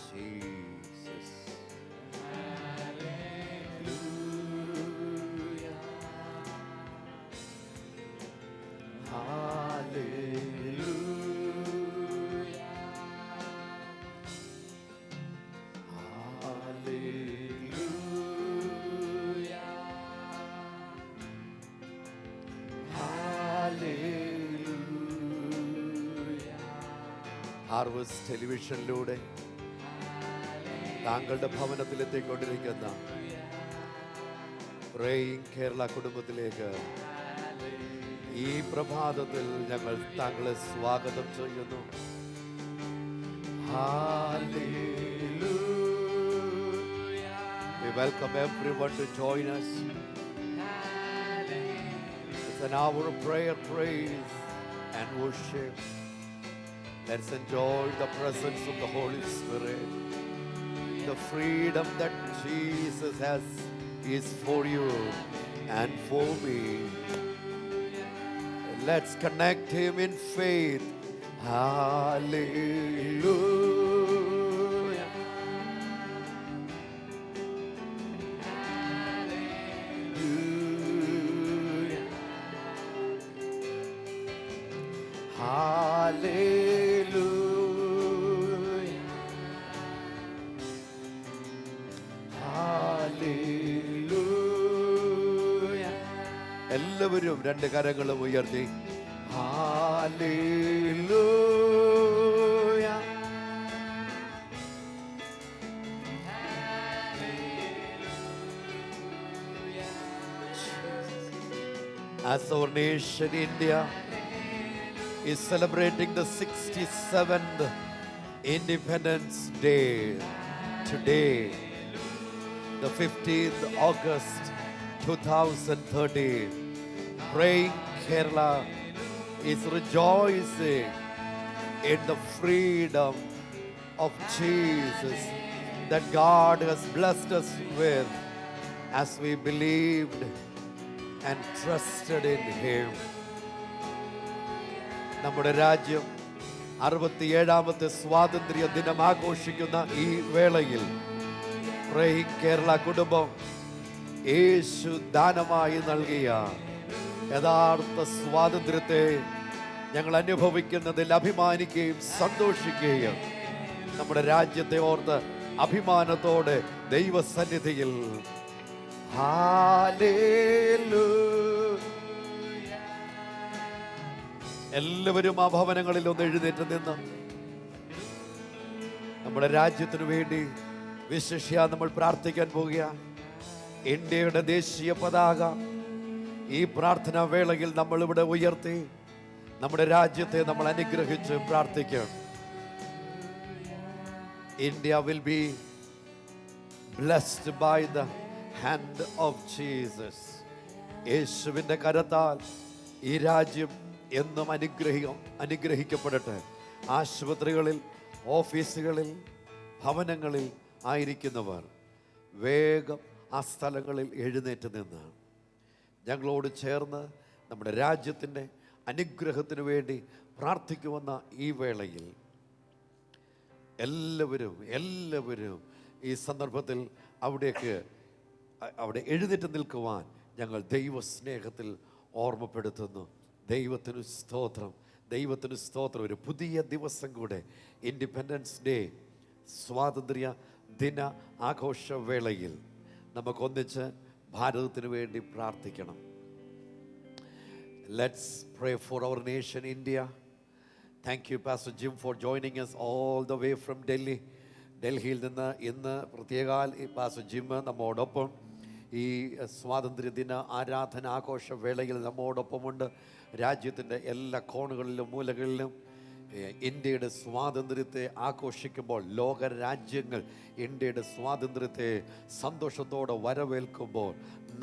Jesus. Harvest ടെലിവിഷനിലൂടെ താങ്കളുടെ ഭവനത്തിലെത്തിക്കൊണ്ടിരിക്കുന്ന praying Kerala കുടുംബത്തിലേക്ക് ഈ പ്രഭാതത്തിൽ ഞങ്ങൾ താങ്കളെ സ്വാഗതം ചെയ്യുന്നു. We welcome everyone to join us. It's an hour of prayer, praise and worship. Let's enjoy the presence of the Holy Spirit. The freedom that Jesus has is for you and for me. Let's connect Him in faith. Hallelujah. Hallelujah. Hallelujah. Hallelujah. എല്ലാവരും രണ്ട് കരങ്ങളും ഉയർത്തി Hallelujah. As our nation India is celebrating the 67th Independence Day today, the 15th August 2013, Praying Kerala is rejoicing in the freedom of Jesus that God has blessed us with as we believed and trusted in Him. നമ്മുടെ രാജ്യം 67ാമത്തെ സ്വാതന്ത്ര്യ ദിനം ആഘോഷിക്കുന്ന ഈ വേളയിൽ praying Kerala കുടുംബം യേശു ദാനമായി നൽകിയ യഥാർത്ഥ സ്വാതന്ത്ര്യത്തെ ഞങ്ങൾ അനുഭവിക്കുന്നതിൽ അഭിമാനിക്കുകയും സന്തോഷിക്കുകയും നമ്മുടെ രാജ്യത്തെ ഓർത്ത് അഭിമാനത്തോടെ ദൈവസന്നിധിയിൽ എല്ലാവരും ആ ഭവനങ്ങളിൽ ഒന്ന് എഴുന്നേറ്റ് നിന്ന് നമ്മുടെ രാജ്യത്തിനു വേണ്ടി വിശേഷ്യ നമ്മൾ പ്രാർത്ഥിക്കാൻ പോകുക. ഇന്ത്യയുടെ ദേശീയ പതാക ഈ പ്രാർത്ഥനാ വേളയിൽ നമ്മൾ ഇവിടെ ഉയർത്തി നമ്മുടെ രാജ്യത്തെ നമ്മൾ അനുഗ്രഹിച്ച് പ്രാർത്ഥിക്കണം. India will be blessed by the hand of Jesus. യേശുവിൻ്റെ കരത്താൽ ഈ രാജ്യം എന്നും അനുഗ്രഹിക്കപ്പെടട്ടെ. ആശുപത്രികളിൽ, ഓഫീസുകളിൽ, ഭവനങ്ങളിൽ ആയിരിക്കുന്നവർ വേഗം ആ സ്ഥലങ്ങളിൽ എഴുന്നേറ്റ് നിന്ന് ഞങ്ങളോട് ചേർന്ന് നമ്മുടെ രാജ്യത്തിൻ്റെ അനുഗ്രഹത്തിന് വേണ്ടി പ്രാർത്ഥിക്കുമെന്ന ഈ വേളയിൽ എല്ലാവരും ഈ സന്ദർഭത്തിൽ അവിടെ എഴുന്നേറ്റ് നിൽക്കുവാൻ ഞങ്ങൾ ദൈവസ്നേഹത്തിൽ ഓർമ്മപ്പെടുത്തുന്നു. ദൈവത്തിന് സ്തോത്രം. ഒരു പുതിയ ദിവസം കൂടെ, ഇൻഡിപെൻഡൻസ് ഡേ, സ്വാതന്ത്ര്യ ദിന ആഘോഷവേളയിൽ നമുക്കൊന്നിച്ച് ഭാരതത്തിന് വേണ്ടി പ്രാർത്ഥിക്കണം. Let's pray for our nation, India. Thank you, Pastor Jim, for joining us all the way from Delhi. ഡൽഹിയിൽ നിന്ന് ഇന്ന് പ്രത്യേകാൽ പാസ്റ്റർ ജിം നമ്മോടൊപ്പം ഈ സ്വാതന്ത്ര്യദിന ആരാധന ആഘോഷ വേളയിൽ നമ്മോടൊപ്പമുണ്ട്. രാജ്യത്തിൻ്റെ എല്ലാ കോണുകളിലും മൂലകളിലും ഇന്ത്യയുടെ സ്വാതന്ത്ര്യത്തെ ആഘോഷിക്കുമ്പോൾ ലോക രാജ്യങ്ങൾ ഇന്ത്യയുടെ സ്വാതന്ത്ര്യത്തെ സന്തോഷത്തോടെ വരവേൽക്കുമ്പോൾ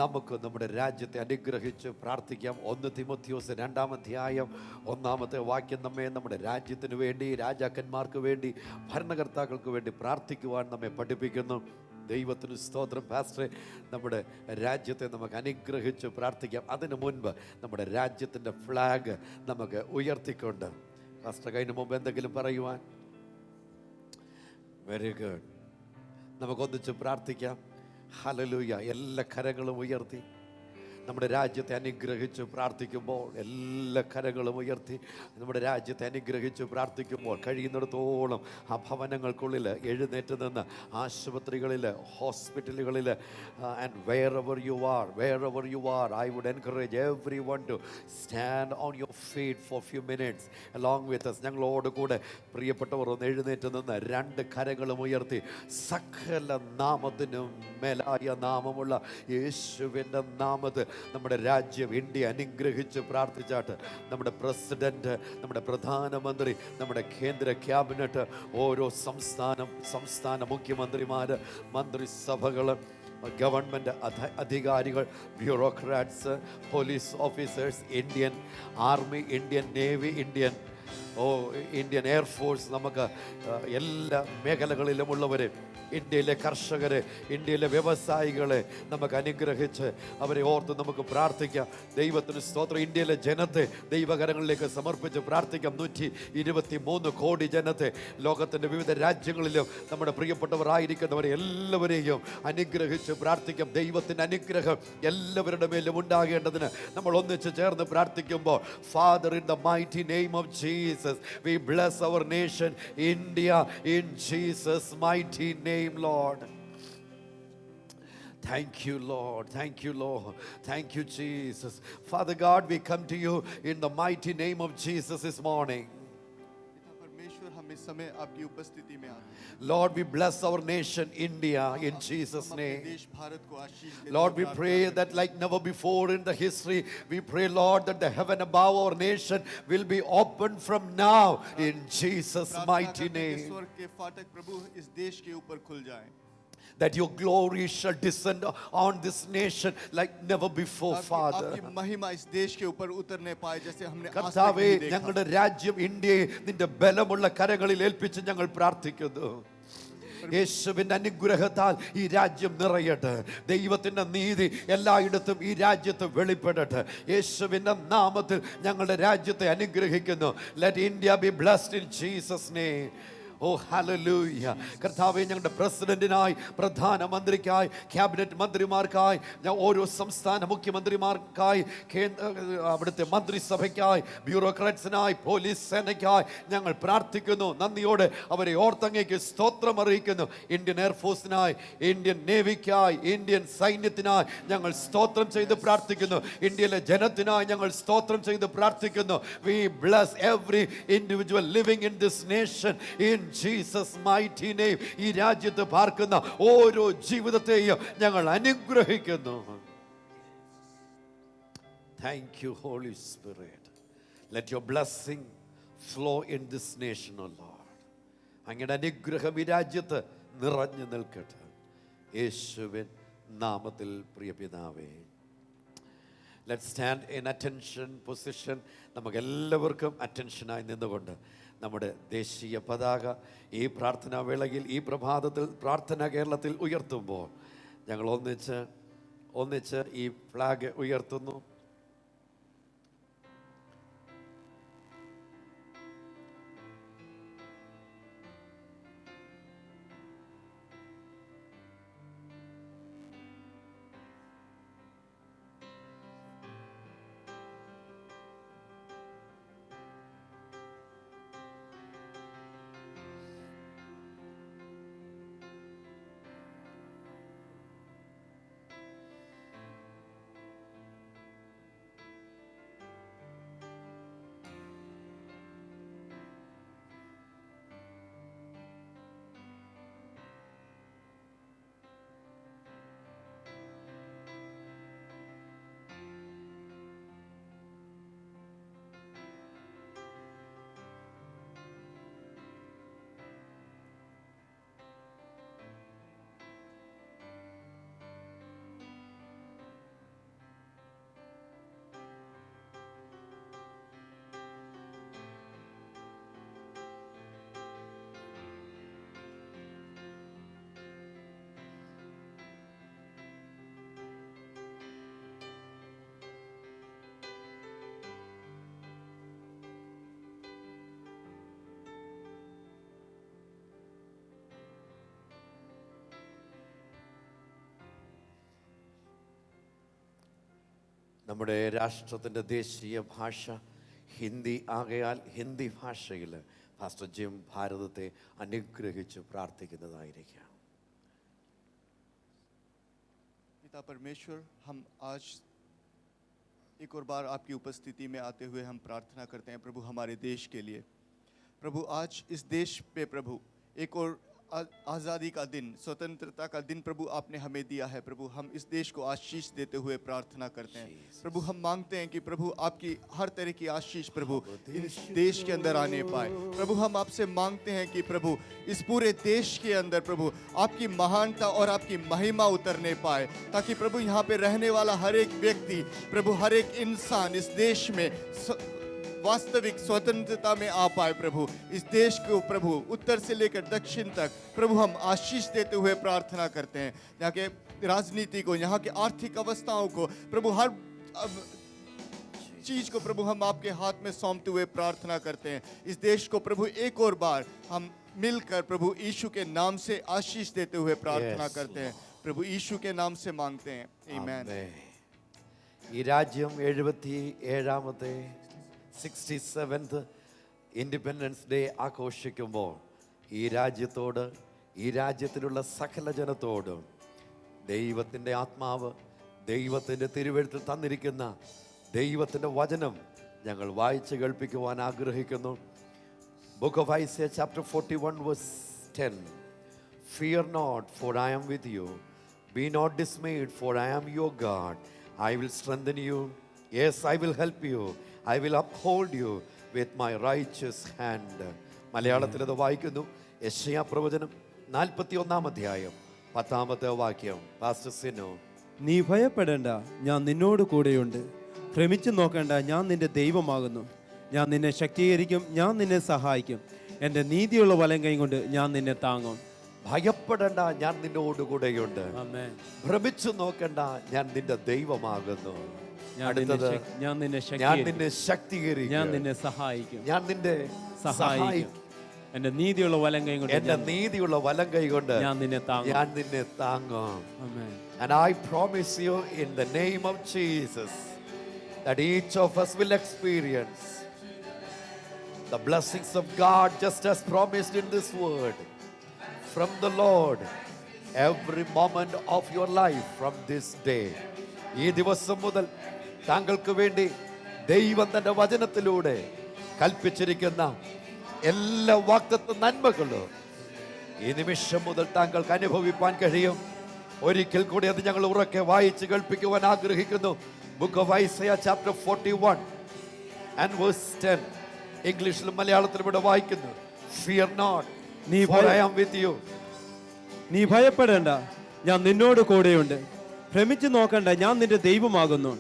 നമുക്ക് നമ്മുടെ രാജ്യത്തെ അനുഗ്രഹിച്ച് പ്രാർത്ഥിക്കാം. 1 തിമോഥെയോസ് 2-ാം അധ്യായം 1-ാമത്തെ വാക്യം നമ്മെ നമ്മുടെ രാജ്യത്തിന് വേണ്ടി, രാജാക്കന്മാർക്ക് വേണ്ടി, ഭരണകർത്താക്കൾക്ക് വേണ്ടി പ്രാർത്ഥിക്കുവാൻ നമ്മെ പഠിപ്പിക്കുന്നു. ദൈവത്തിന് സ്തോത്രം. പാസ്റ്ററെ, നമ്മുടെ രാജ്യത്തെ നമുക്ക് അനുഗ്രഹിച്ച് പ്രാർത്ഥിക്കാം. അതിനു മുൻപ് നമ്മുടെ രാജ്യത്തിൻ്റെ ഫ്ലാഗ് നമുക്ക് ഉയർത്തിക്കൊണ്ട് പാസ്റ്റർ കഴിഞ്ഞ മുമ്പ് എന്തെങ്കിലും പറയുവാൻ? Very good. നമുക്കൊന്നിച്ച് പ്രാർത്ഥിക്കാം. ഹല്ലേലൂയ. എല്ലാ കരങ്ങളും ഉയർത്തി നമ്മുടെ രാജ്യത്തെ അനുഗ്രഹിച്ച് പ്രാർത്ഥിക്കുമ്പോൾ, എല്ലാ കരങ്ങളും ഉയർത്തി നമ്മുടെ രാജ്യത്തെ അനുഗ്രഹിച്ച് പ്രാർത്ഥിക്കുമ്പോൾ, കഴിയുന്നിടത്തോളം ആ ഭവനങ്ങൾക്കുള്ളിൽ എഴുന്നേറ്റ് നിന്ന് ആശുപത്രികളിൽ, ഹോസ്പിറ്റലുകളിൽ, and wherever you are, I would encourage everyone to stand on your feet for few minutes along with us. ഞങ്ങളോട് കൂടെ പ്രിയപ്പെട്ടവർ ഒന്ന് എഴുന്നേറ്റ് നിന്ന് രണ്ട് കരങ്ങളും ഉയർത്തി സകല നാമത്തിനും മേലായ നാമമുള്ള യേശുവിൻ്റെ നാമത്തിൽ നമ്മുടെ രാജ്യം ഇന്ത്യ അനുഗ്രഹിച്ച് പ്രാർത്ഥിച്ചാട്ട് നമ്മുടെ പ്രസിഡന്റ്, നമ്മുടെ പ്രധാനമന്ത്രി, നമ്മുടെ കേന്ദ്ര ക്യാബിനറ്റ്, ഓരോ സംസ്ഥാന മുഖ്യമന്ത്രിമാര്, മന്ത്രിസഭകൾ, ഗവൺമെൻറ് അധികാരികൾ, bureaucrats, police officers, Indian army, Indian navy, Indian air force, നമുക്ക് എല്ലാ മേഖലകളിലുമുള്ളവരെ, ഇന്ത്യയിലെ കർഷകരെ, ഇന്ത്യയിലെ വ്യവസായികളെ നമുക്ക് അനുഗ്രഹിച്ച് അവരെ ഓർത്ത് നമുക്ക് പ്രാർത്ഥിക്കാം. ദൈവത്തിന് സ്തോത്രം. ഇന്ത്യയിലെ ജനത്തെ ദൈവകരങ്ങളിലേക്ക് സമർപ്പിച്ച് പ്രാർത്ഥിക്കാം. 123 കോടി ജനത്തെ, ലോകത്തിൻ്റെ വിവിധ രാജ്യങ്ങളിലും നമ്മുടെ പ്രിയപ്പെട്ടവർ ആയിരിക്കുന്നവരെ എല്ലാവരെയും അനുഗ്രഹിച്ച് പ്രാർത്ഥിക്കാം. ദൈവത്തിൻ്റെ അനുഗ്രഹം എല്ലാവരുടെ മേലും ഉണ്ടാകേണ്ടതിന് നമ്മൾ ഒന്നിച്ച് ചേർന്ന് പ്രാർത്ഥിക്കുമ്പോൾ, Father, in the mighty name of Jesus, we bless our nation India in Jesus' mighty name, Lord. Thank you, Lord. Thank you, Lord. Thank you, Jesus. Father God, we come to you in the mighty name of Jesus this morning. Lord, we bless our nation India in Jesus' name. Lord, we pray that like never before in the history, we pray, Lord, that the heaven above our nation will be opened from now in Jesus' mighty name. That your glory shall descend on this nation like never before, Father. കർത്താവേ, ഞങ്ങളുടെ രാജ്യം ഇന്ത്യയെ നിന്റെ ബലമുള്ള കരങ്ങളിൽ ഏൽപ്പിച്ച് ഞങ്ങൾ പ്രാർത്ഥിക്കുന്നു. യേശുവിൻ്റെ അനുഗ്രഹത്താൽ ഈ രാജ്യം നിറയട്ടെ. ദൈവത്തിൻ്റെ നീതി എല്ലായിടത്തും ഈ രാജ്യത്ത് വെളിപ്പെടട്ടെ. യേശുവിൻ്റെ നാമത്തിൽ ഞങ്ങളുടെ രാജ്യത്തെ അനുഗ്രഹിക്കുന്നു. Let India be blessed in Jesus' name. Oh, hallelujah. കർത്താവേ, ഞങ്ങളുടെ പ്രസിഡന്റിനായി, പ്രധാനമന്ത്രിക്കായി, ക്യാബിനറ്റ് മന്ത്രിമാർക്കായി, ഓരോ സംസ്ഥാന മുഖ്യമന്ത്രിമാർക്കായി, അവിടുത്തെ മന്ത്രിസഭയ്ക്കായി, ബ്യൂറോക്രാറ്റ്സിനായി, പോലീസ് സേനയ്ക്കായി ഞങ്ങൾ പ്രാർത്ഥിക്കുന്നു. നന്ദിയോടെ അവരെ ഓർത്തങ്ങയ്ക്ക് സ്തോത്രം അറിയിക്കുന്നു. ഇന്ത്യൻ എയർഫോഴ്സിനായി, ഇന്ത്യൻ നേവിക്കായി, ഇന്ത്യൻ സൈന്യത്തിനായി ഞങ്ങൾ സ്തോത്രം ചെയ്ത് പ്രാർത്ഥിക്കുന്നു. ഇന്ത്യയിലെ ജനത്തിനായി ഞങ്ങൾ സ്തോത്രം ചെയ്ത് പ്രാർത്ഥിക്കുന്നു. We bless every individual living in this nation in Jesus' mighty name. ഈ രാജ്യത്ത് പാർക്കുന്ന ഓരോ ജീവിതത്തെയും ഞങ്ങൾ അനുഗ്രഹിക്കുന്നു. Thank you, Holy Spirit. Let your blessing flow in this nation, O Lord. അങ്ങയുടെ അനുഗ്രഹം ഈ രാജ്യത്ത് നിറഞ്ഞു നിൽക്കട്ടെ. യേശുവിൻ നാമത്തിൽ പ്രിയ പിതാവേ. Let's stand in attention position. നമുക്കെല്ലാവർക്കും അറ്റൻഷനായി നിന്നുകൊണ്ട് നമ്മുടെ ദേശീയ പതാക ഈ പ്രാർത്ഥനാ വേളയിൽ, ഈ പ്രഭാതത്തിൽ പ്രാർത്ഥന കേരളത്തിൽ ഉയർത്തുമ്പോൾ ഞങ്ങൾ ഒന്നിച്ച് ഈ ഫ്ലാഗ് ഉയർത്തുന്നു. നമ്മുടെ രാഷ്ട്രത്തിൻ്റെ ദേശീയ ഭാഷ ഹിന്ദി ആകയാൽ ഹിന്ദി ഭാഷയിൽ പാസ്റ്റർ ജിം ഭാരതത്തെ അനുഗ്രഹിച്ച് പ്രാർത്ഥിക്കുന്നതായിരിക്കാം. पिता परमेश्वर, हम आज एक और बार आपकी उपस्थिति में आते हुए हम प्रार्थना करते हैं प्रभु हमारे देश के लिए। प्रभु आज इस देश पे प्रभु एक और आज़ादी का दिन, स्वतंत्रता का दिन प्रभु आपने हमें दिया है। प्रभु हम इस देश को आशीष देते हुए प्रार्थना करते हैं। प्रभु हम मांगते हैं कि प्रभु आपकी हर तरह की आशीष प्रभु इस देश के अंदर आने पाए। प्रभु हम आपसे मांगते हैं कि प्रभु इस पूरे देश के अंदर प्रभु आपकी महानता और आपकी महिमा उतरने पाए, ताकि प्रभु यहाँ पे रहने वाला हर एक व्यक्ति प्रभु हर एक इंसान इस देश में वास्तविक स्वतंत्रता में आ पाए। प्रभु इस देश को प्रभु उत्तर से लेकर दक्षिण तक प्रभु हम आशीष देते हुए प्रार्थना करते हैं। यहाँ के राजनीति को, यहाँ के आर्थिक अवस्थाओं को प्रभु हर चीज को प्रभु हम आपके हाथ में सौंपते हुए प्रार्थना करते हैं। इस देश को प्रभु एक और बार हम मिलकर प्रभु यीशु के नाम से आशीष देते हुए प्रार्थना करते हैं। प्रभु यीशु के नाम से मांगते हैं, आमीन। ഈ രാജ്യം 77ാമത്തെ 67th ഇൻഡിപെൻഡൻസ് ഡേ ആഘോഷിക്കുമ്പോൾ ഈ രാജ്യത്തോട്, ഈ രാജ്യത്തിലുള്ള സകല ജനത്തോടും ദൈവത്തിൻ്റെ ആത്മാവ്, ദൈവത്തിൻ്റെ തിരുവെഴുത്തിൽ തന്നിരിക്കുന്ന ദൈവത്തിൻ്റെ വചനം ഞങ്ങൾ വായിച്ച് കേൾപ്പിക്കുവാൻ ആഗ്രഹിക്കുന്നു. Book of Isaiah chapter 41 verse 10. Fear not, for I am with you. Be not dismayed, for I am your God. I will strengthen you. Yes, I will help you. I will uphold you with my righteous hand. മലയാളത്തിൽ അത് വായിക്കുന്നു. യെശയ്യാ പ്രവചനം 41-ാം അധ്യായം 10-ാമത്തെ വാക്യം. Pastor Sinu. നീ ഭയപ്പെടേണ്ട, ഞാൻ നിന്നോട് കൂടെയുണ്ട്. ഭ്രമിച്ചു നോക്കേണ്ട, ഞാൻ നിന്റെ ദൈവമാകുന്നു. ഞാൻ നിന്നെ ശക്തീകരിക്കും, ഞാൻ നിന്നെ സഹായിക്കും. എൻ്റെ നീതിയുള്ള വലം കൈ കൊണ്ട് ഞാൻ നിന്നെ താങ്ങും. ഭയപ്പെടേണ്ട, ഞാൻ നിന്നോടുകൂടെയുണ്ട്. ആമേൻ. ഭ്രമിച്ചു നോക്കണ്ട, ഞാൻ നിന്റെ ദൈവമാകുന്നു. അടുത്തത്, ഞാൻ നിന്നെ ശക്തീകരിക്കും, ഞാൻ നിന്നെ സഹായിക്കും. ഞാൻ നിന്നെ സഹായിക്കും. എൻ്റെ നീതിയുള്ള വലം കൈ കൊണ്ട്, എൻ്റെ നീതിയുള്ള വലം കൈ കൊണ്ട് ഞാൻ നിന്നെ താങ്ങും. ഞാൻ നിന്നെ താങ്ങും. ആമേൻ. And I promise you in the name of Jesus that each of us will experience the blessings of God just as promised in this word from the Lord every moment of your life from this day. ഈ ദിവസം മുതൽ താങ്കൾക്ക് വേണ്ടി ദൈവം തന്റെ വചനത്തിലൂടെ കൽപ്പിച്ചിരിക്കുന്ന എല്ലാ വാഗ്ദത്ത നന്മകളും ഈ നിമിഷം മുതൽ താങ്കൾക്ക് അനുഭവിപ്പാൻ കഴിയും. ഒരിക്കൽ കൂടി അത് ഞങ്ങൾ ഉറക്കെ വായിച്ച് കേൾപ്പിക്കുവാൻ ആഗ്രഹിക്കുന്നു. Book of Isaiah chapter 41 and verse 10. ഇംഗ്ലീഷിലും മലയാളത്തിലും ഇവിടെ വായിക്കുന്നു. Fear not, for I am with you. നീ ഭയപ്പെടേണ്ട, ഞാൻ നിന്നോട് കൂടെയുണ്ട്. ഭ്രമിച്ചു നോക്കണ്ട, ഞാൻ നിന്റെ ദൈവമാകുന്നു.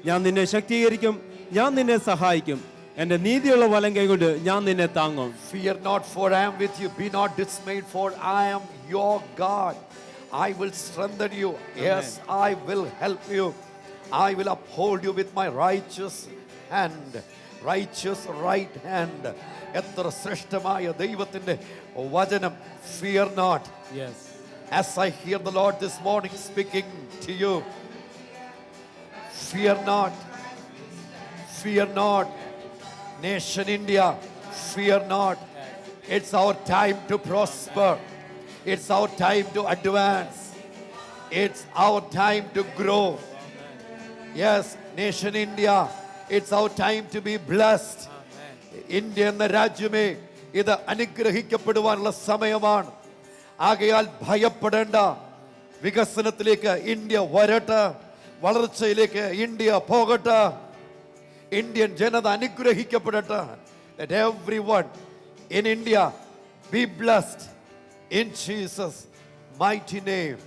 ഞാൻ നിന്നെ ശക്തീകരിക്കും, ഞാൻ നിന്നെ സഹായിക്കും. എൻ്റെ നീതിയുള്ള വലം കൈകൊണ്ട് ഞാൻ നിന്നെ താങ്ങും. Fear not, for I am with you. Be not dismayed, for I am your God. I will strengthen you. Yes, I will help you. I will uphold you with my righteous hand. Righteous right hand. എത്ര ശ്രേഷ്ഠമായ ദൈവത്തിൻ്റെ വചനം. Fear not. Yes. As I hear the Lord this morning speaking to you, fear not, fear not. Nation India, fear not. It's our time to prosper. It's our time to advance. It's our time to grow. Yes, Nation India, it's our time to be blessed. India എന്ന രാജ്യമേ, ഇത് അനുഗ്രഹിക്കപ്പെടുവാനുള്ള സമയമാണ്. ആകയാൽ ഭയപ്പെടേണ്ട. വികസനത്തിലേക്ക് India വരട്ടെ, വളർച്ചയിലേക്ക് India പോകട്ടെ. Indian ജനത അനുഗ്രഹിക്കപ്പെടട്ടെ. Let everyone in India be blessed in Jesus' mighty name.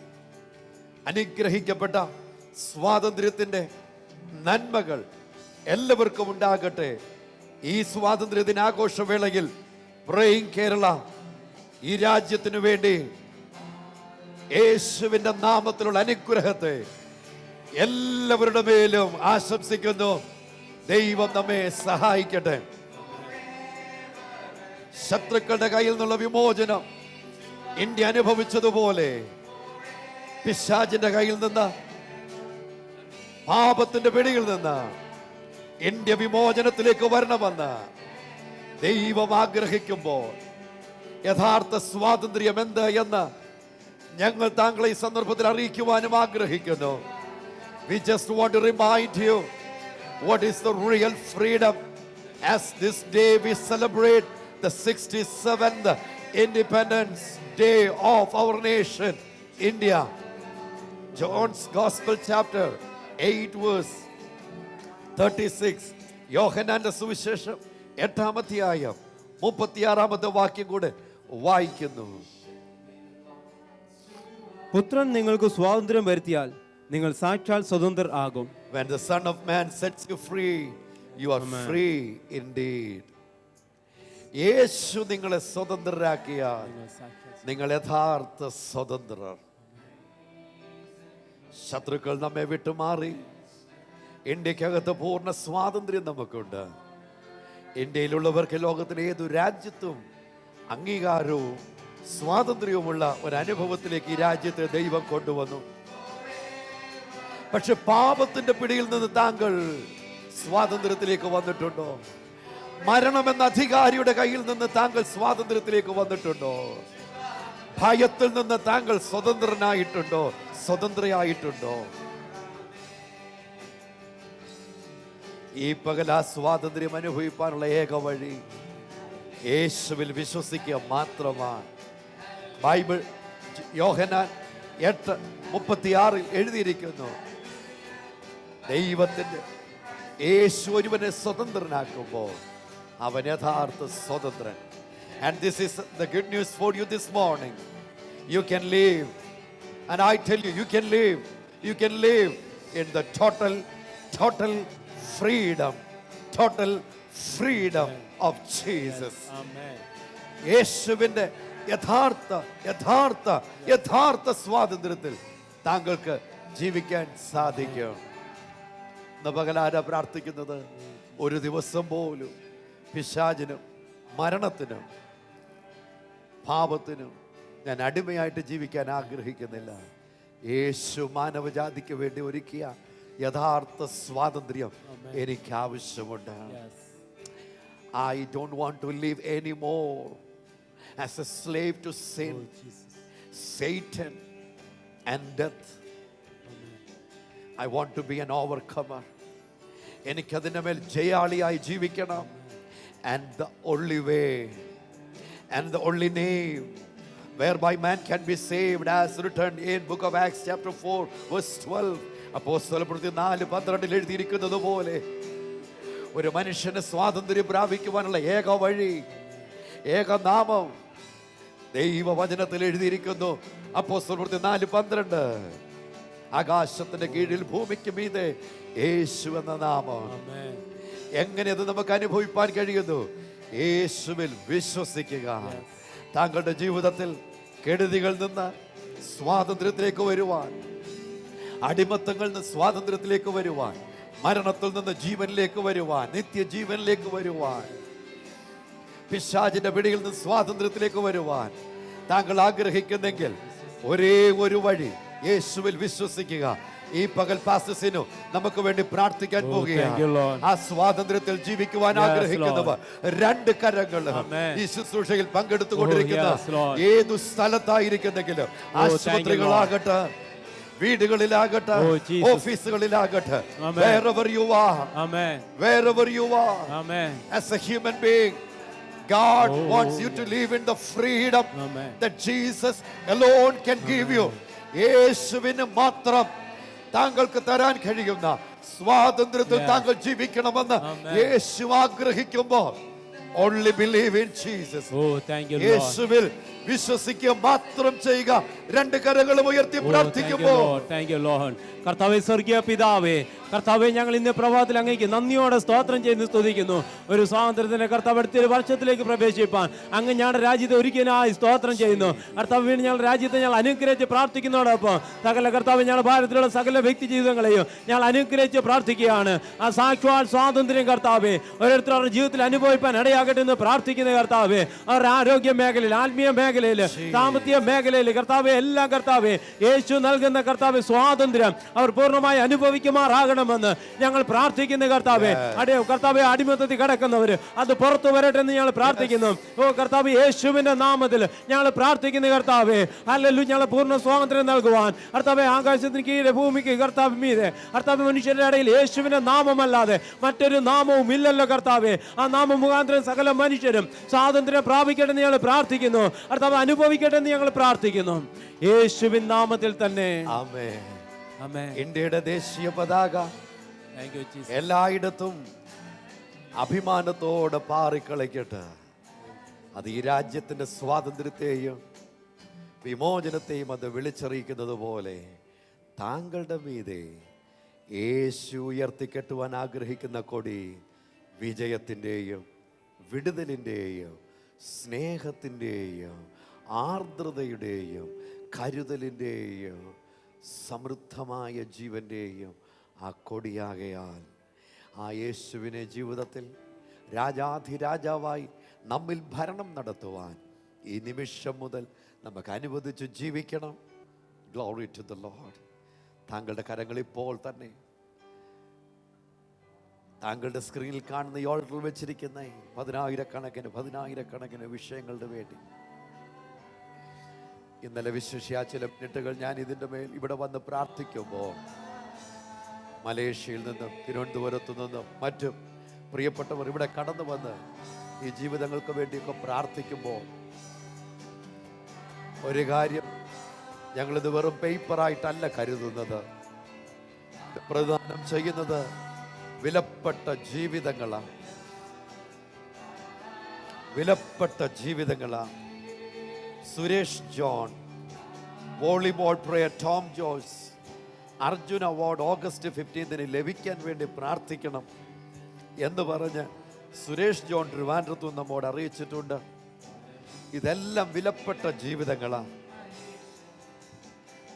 അനുഗ്രഹിക്കപ്പെട്ട സ്വാതന്ത്ര്യത്തിൻ്റെ നന്മകൾ എല്ലാവർക്കും ഉണ്ടാകട്ടെ. ഈ സ്വാതന്ത്ര്യ ദിനാഘോഷവേളയിൽ പ്രേയിങ് കേരള ഈ രാജ്യത്തിനു വേണ്ടി യേശുവിന്റെ നാമത്തിലുള്ള അനുഗ്രഹത്തെ എല്ലാവരുടെ മേലും ആശംസിക്കുന്നു. ദൈവം നമ്മെ സഹായിക്കട്ടെ. ശത്രുക്കളുടെ കയ്യിൽ നിന്നുള്ള വിമോചനം ഇന്ത്യ അനുഭവിച്ചതുപോലെ പിശാചിന്റെ കയ്യിൽ നിന്ന് പാപത്തിന്റെ പിടിയിൽ നിന്ന് ഇന്ത്യ വിമോചനത്തിലേക്ക് വരണമെന്ന് ദൈവം ആഗ്രഹിക്കുമ്പോൾ യഥാർത്ഥ സ്വാതന്ത്ര്യം എന്ത് എന്ന് ഞങ്ങൾ താങ്കളെ ഈ സന്ദർഭത്തിൽ അറിയിക്കുവാനും ആഗ്രഹിക്കുന്നു. We just want to remind you what is the real freedom as this day we celebrate the 67th Independence Day of our nation, India. John's Gospel chapter 8 verse 36. യോഹന്നാന്റെ സുവിശേഷം 8-ാം അധ്യായം 36-ാമത്തെ വാക്യം കൂടെ വായിക്കുന്നു. പുത്രൻ നിങ്ങൾക്ക് സ്വാതന്ത്ര്യം വരുത്തിയാൽ നിങ്ങൾ സാക്ഷാൽ സ്വതന്ത്രർ ആകും. When the Son of Man sets you free, you are free indeed. യേശു നിങ്ങളെ സ്വതന്ത്രരാക്കിയാൽ നിങ്ങൾ യഥാർത്ഥ സ്വതന്ത്രർ. ശത്രുക്കൾ നമ്മെ വിട്ടുമാറി ഇന്ത്യക്കകത്ത് പൂർണ്ണ സ്വാതന്ത്ര്യം നമുക്കുണ്ട്. ഇന്ത്യയിലുള്ളവർക്ക് ലോകത്തിലെ ഏതു രാജ്യത്തും അംഗീകാരവും സ്വാതന്ത്ര്യവുമുള്ള ഒരു അനുഭവത്തിലേക്ക് ഈ രാജ്യത്തെ ദൈവം കൊണ്ടുവന്നു. പക്ഷെ പാപത്തിന്റെ പിടിയിൽ നിന്ന് താങ്കൾ സ്വാതന്ത്ര്യത്തിലേക്ക് വന്നിട്ടുണ്ടോ? മരണമെന്ന അധികാരിയുടെ കയ്യിൽ നിന്ന് താങ്കൾ സ്വാതന്ത്ര്യത്തിലേക്ക് വന്നിട്ടുണ്ടോ? ഭയത്തിൽ നിന്ന് താങ്കൾ സ്വതന്ത്രനായിട്ടുണ്ടോ? സ്വതന്ത്രയായിട്ടുണ്ടോ? ഈ പകൽ ആ സ്വാതന്ത്ര്യം അനുഭവിക്കാനുള്ള ഏക വഴി യേശുവിൽ വിശ്വസിക്കുക മാത്രമാണ്. ബൈബിൾ യോഹന്നാൻ 8:36 എഴുതിയിരിക്കുന്നു, ദൈവത്തിന്റെ യേശു ഒരുവനെ സ്വതന്ത്രനാക്കുമ്പോൾ അവൻ യഥാർത്ഥ സ്വതന്ത്രൻ. And this is the good news for you this morning. You can live, and I tell you, you can live in the total freedom of Jesus. യേശുവിന്റെ യഥാർത്ഥ സ്വാതന്ത്ര്യത്തിൽ താങ്കൾക്ക് ജീവിക്കാൻ സാധിക്കും. ഇന്ന് പകലാരാ പ്രാർത്ഥിക്കുന്നത്? ഒരു ദിവസം പോലും പിശാചിനും മരണത്തിനും പാപത്തിനും ഞാൻ അടിമയായിട്ട് ജീവിക്കാൻ ആഗ്രഹിക്കുന്നില്ല. യേശു മാനവജാതിക്ക് വേണ്ടി ഒരുക്കിയ യഥാർത്ഥ സ്വാതന്ത്ര്യം എനിക്ക് ആവശ്യമുണ്ട്. I don't want to live anymore as a slave to sin, Satan and death. I want to be an overcomer. എനിക്കതിൻ്റെ മേൽ ജയാളിയായി ജീവിക്കണം. And the only way and the only name whereby man can be saved, as written in book of Acts chapter 4 verse 12. അപ്പോസ്തലപ്രവൃത്തി 4:12 എഴുതിയിരിക്കുന്നത് പോലെ ഒരു മനുഷ്യന് സ്വാതന്ത്ര്യം പ്രാപിക്കുവാനുള്ള ഏക വഴി, ഏക നാമം ദൈവവചനത്തിൽ എഴുതിയിരിക്കുന്നു. അപ്പോസ്തലപ്രവൃത്തി 4:12 ആകാശത്തിന്റെ കീഴിൽ ഭൂമിക്ക് മീതെ യേശു എന്ന നാമം. എങ്ങനെ അത് നമുക്ക് അനുഭവിപ്പാൻ കഴിയുന്നു? യേശുവിൽ വിശ്വസിക്കുക. താങ്കളുടെ ജീവിതത്തിൽ കെടുതികളിൽ നിന്ന് സ്വാതന്ത്ര്യത്തിലേക്ക് വരുവാൻ, അടിമത്തങ്ങളിൽ നിന്ന് സ്വാതന്ത്ര്യത്തിലേക്ക് വരുവാൻ, മരണത്തിൽ നിന്ന് ജീവനിലേക്ക് വരുവാൻ, നിത്യജീവനിലേക്ക് വരുവാൻ, പിശാചിന്റെ പിടിയിൽ നിന്ന് സ്വാതന്ത്ര്യത്തിലേക്ക് വരുവാൻ താങ്കൾ ആഗ്രഹിക്കുന്നെങ്കിൽ ഒരേ ഒരു വഴി, യേശുവിൽ വിശ്വസിക്കുക. ഈ പകൽ പാസ്റ്റർസിനു നമുക്ക് വേണ്ടി പ്രാർത്ഥിക്കാൻ പോവുകയാണ്. ആ സ്വാതന്ത്ര്യത്തിൽ ജീവിക്കുവാൻ ആഗ്രഹിക്കുന്നവർ രണ്ട് കരങ്ങൾ ഈ ശുശ്രൂഷയിൽ പങ്കെടുത്തുകൊണ്ടിരിക്കുന്ന ഏതു സ്ഥലത്തായിരിക്കുന്നെങ്കിലും, ആശുപത്രികളാകട്ടെ, വീടുകളിലാകട്ടെ, ഓഫീസുകളിലാകട്ടെ, wherever you are, as a human being, God wants you to live in the freedom that Jesus alone can give you. യേശുവിന് മാത്രം താങ്കൾക്ക് തരാൻ കഴിയുന്ന സ്വാതന്ത്ര്യത്തിൽ താങ്കൾ ജീവിക്കണമെന്ന് യേശു ആഗ്രഹിക്കുമ്പോൾ only believe in Jesus. യേശുവിൽ വിശ്വസിക്കുക മാത്രം ചെയ്യുക. രണ്ട് കരങ്ങളും ഉയർത്തി പ്രാർത്ഥിക്കുമ്പോൾ കർത്താവേ, സ്വർഗീയ പിതാവേ, കർത്താവെ, ഞങ്ങൾ ഇന്ന് പ്രഭാതത്തിൽ അങ്ങേക്ക് നന്ദിയോടെ സ്തോത്രം ചെയ്ത് സ്തുതിക്കുന്നു. ഒരു സ്വാതന്ത്ര്യത്തിന്റെ കർത്താവ് അടുത്തൊരു വർഷത്തിലേക്ക് പ്രവേശിപ്പാൻ അങ്ങ് ഞങ്ങളുടെ രാജ്യത്തെ ഒരിക്കലായി സ്തോത്രം ചെയ്യുന്നു. കർത്താവ്, വീണ്ടും ഞങ്ങളുടെ രാജ്യത്തെ ഞങ്ങൾ അനുഗ്രഹിച്ച് പ്രാർത്ഥിക്കുന്നതോടൊപ്പം സകല കർത്താവ് ഞങ്ങളുടെ ഭാരതത്തിലുള്ള സകല വ്യക്തി ജീവിതങ്ങളെയും ഞങ്ങൾ അനുഗ്രഹിച്ച് പ്രാർത്ഥിക്കുകയാണ്. ആ സാക്ഷാൽ സ്വാതന്ത്ര്യം കർത്താവെ ഓരോരുത്തരുടെ ജീവിതത്തിൽ അനുഭവിപ്പാൻ ഇടയാകട്ടെ എന്ന് പ്രാർത്ഥിക്കുന്ന കർത്താവെ, അവരുടെ ആരോഗ്യ മേഖലയിൽ, ആത്മീയ മേഖലയിൽ മേഖലയിൽ, സാമ്പത്തിക മേഖലയിൽ കർത്താവെ, എല്ലാം കർത്താവെ യേശു നൽകുന്ന കർത്താവെ സ്വാതന്ത്ര്യം അവർ പൂർണ്ണമായി അനുഭവിക്കുമാറാകണമെന്ന് ഞങ്ങൾ പ്രാർത്ഥിക്കുന്നു കർത്താവെ. കർത്താവെ, അടിമത്തത്തിൽ കിടക്കുന്നവർ അത് പുറത്തു വരട്ടെ എന്ന് ഞങ്ങൾ പ്രാർത്ഥിക്കുന്നു. ഓ കർത്താവ്, യേശുവിന്റെ നാമത്തിൽ ഞങ്ങൾ പ്രാർത്ഥിക്കുന്നു കർത്താവെ. ഹല്ലേലൂയ. ഞങ്ങൾ പൂർണ്ണ സ്വാതന്ത്ര്യം നൽകുവാൻ കർത്താവെ, ആകാശത്തിന് കീഴെ ഭൂമിക്ക് കർത്താവ് മീതെ കർത്താവ്, മനുഷ്യരുടെ ഇടയിൽ യേശുവിന്റെ നാമമല്ലാതെ മറ്റൊരു നാമവും ഇല്ലല്ലോ കർത്താവെ. ആ നാമം മുഖാന്തരം സകല മനുഷ്യരും സ്വാതന്ത്ര്യം പ്രാപിക്കട്ടെ എന്ന് ഞങ്ങൾ പ്രാർത്ഥിക്കുന്നു കർത്താവ്. അനുഭവിക്കട്ടെ എന്ന് ഞങ്ങൾ പ്രാർത്ഥിക്കുന്നു യേശുവിൻ നാമത്തിൽ തന്നെ. ആമേൻ. ആമേൻ. ഇന്ത്യയുടെ ദേശീയ പതാക എല്ലായിടത്തും അഭിമാനത്തോടെ പാറിക്കളിക്കട്ടെ. അത് ഈ രാജ്യത്തിന്റെ സ്വാതന്ത്ര്യത്തെയും വിമോചനത്തെയും അത് വിളിച്ചറിയിക്കുന്നത് പോലെ താങ്കളുടെ മീതെ യേശു ഉയർത്തിക്കെട്ടുവാൻ ആഗ്രഹിക്കുന്ന കൊടി വിജയത്തിൻ്റെയും വിടുതലിൻ്റെയും സ്നേഹത്തിൻ്റെയും ആർദ്രതയുടെയും കരുതലിൻ്റെയും സമൃദ്ധമായ ജീവൻ്റെയും ആ കൊടിയാകയാൽ ആ യേശുവിനെ ജീവിതത്തിൽ രാജാധിരാജാവായി നമ്മിൽ ഭരണം നടത്തുവാൻ ഈ നിമിഷം മുതൽ നമുക്ക് അനുവദിച്ച് ജീവിക്കണം. Glory to the lord. താങ്കളുടെ കരങ്ങൾ ഇപ്പോൾ തന്നെ താങ്കളുടെ സ്ക്രീനിൽ കാണുന്ന ഈ ഓർഡറിൽ വെച്ചിരിക്കുന്ന പതിനായിരക്കണക്കിന് വിഷയങ്ങളുടെ വേണ്ടി ഇന്നലെ വിശേഷിച്ച ചില മിനിറ്റുകൾ ഞാൻ ഇതിൻ്റെ മേൽ ഇവിടെ വന്ന് പ്രാർത്ഥിക്കുമ്പോൾ മലേഷ്യയിൽ നിന്നും തിരുവനന്തപുരത്തു നിന്നും മറ്റും പ്രിയപ്പെട്ടവർ ഇവിടെ കടന്നു വന്ന് ഈ ജീവിതങ്ങൾക്ക് വേണ്ടിയൊക്കെ പ്രാർത്ഥിക്കുമ്പോൾ ഒരു കാര്യം, ഞങ്ങളിത് വെറും പേപ്പറായിട്ടല്ല കരുതുന്നത്. പ്രദാനം ചെയ്യുന്നത് വിലപ്പെട്ട ജീവിതങ്ങളാണ്, വിലപ്പെട്ട ജീവിതങ്ങളാണ്. Suresh John, volleyball player Tom Jose, Arjun award August 15 ലഭിക്കാൻ വേണ്ടി പ്രാർത്ഥിക്കണം എന്ന് പറഞ്ഞ് സുരേഷ് ജോൺ ട്രിവാൻഡ്രത്തു നമ്മോട് അറിയിച്ചിട്ടുണ്ട്. ഇതെല്ലാം വിലപ്പെട്ട ജീവിതങ്ങളാണ്.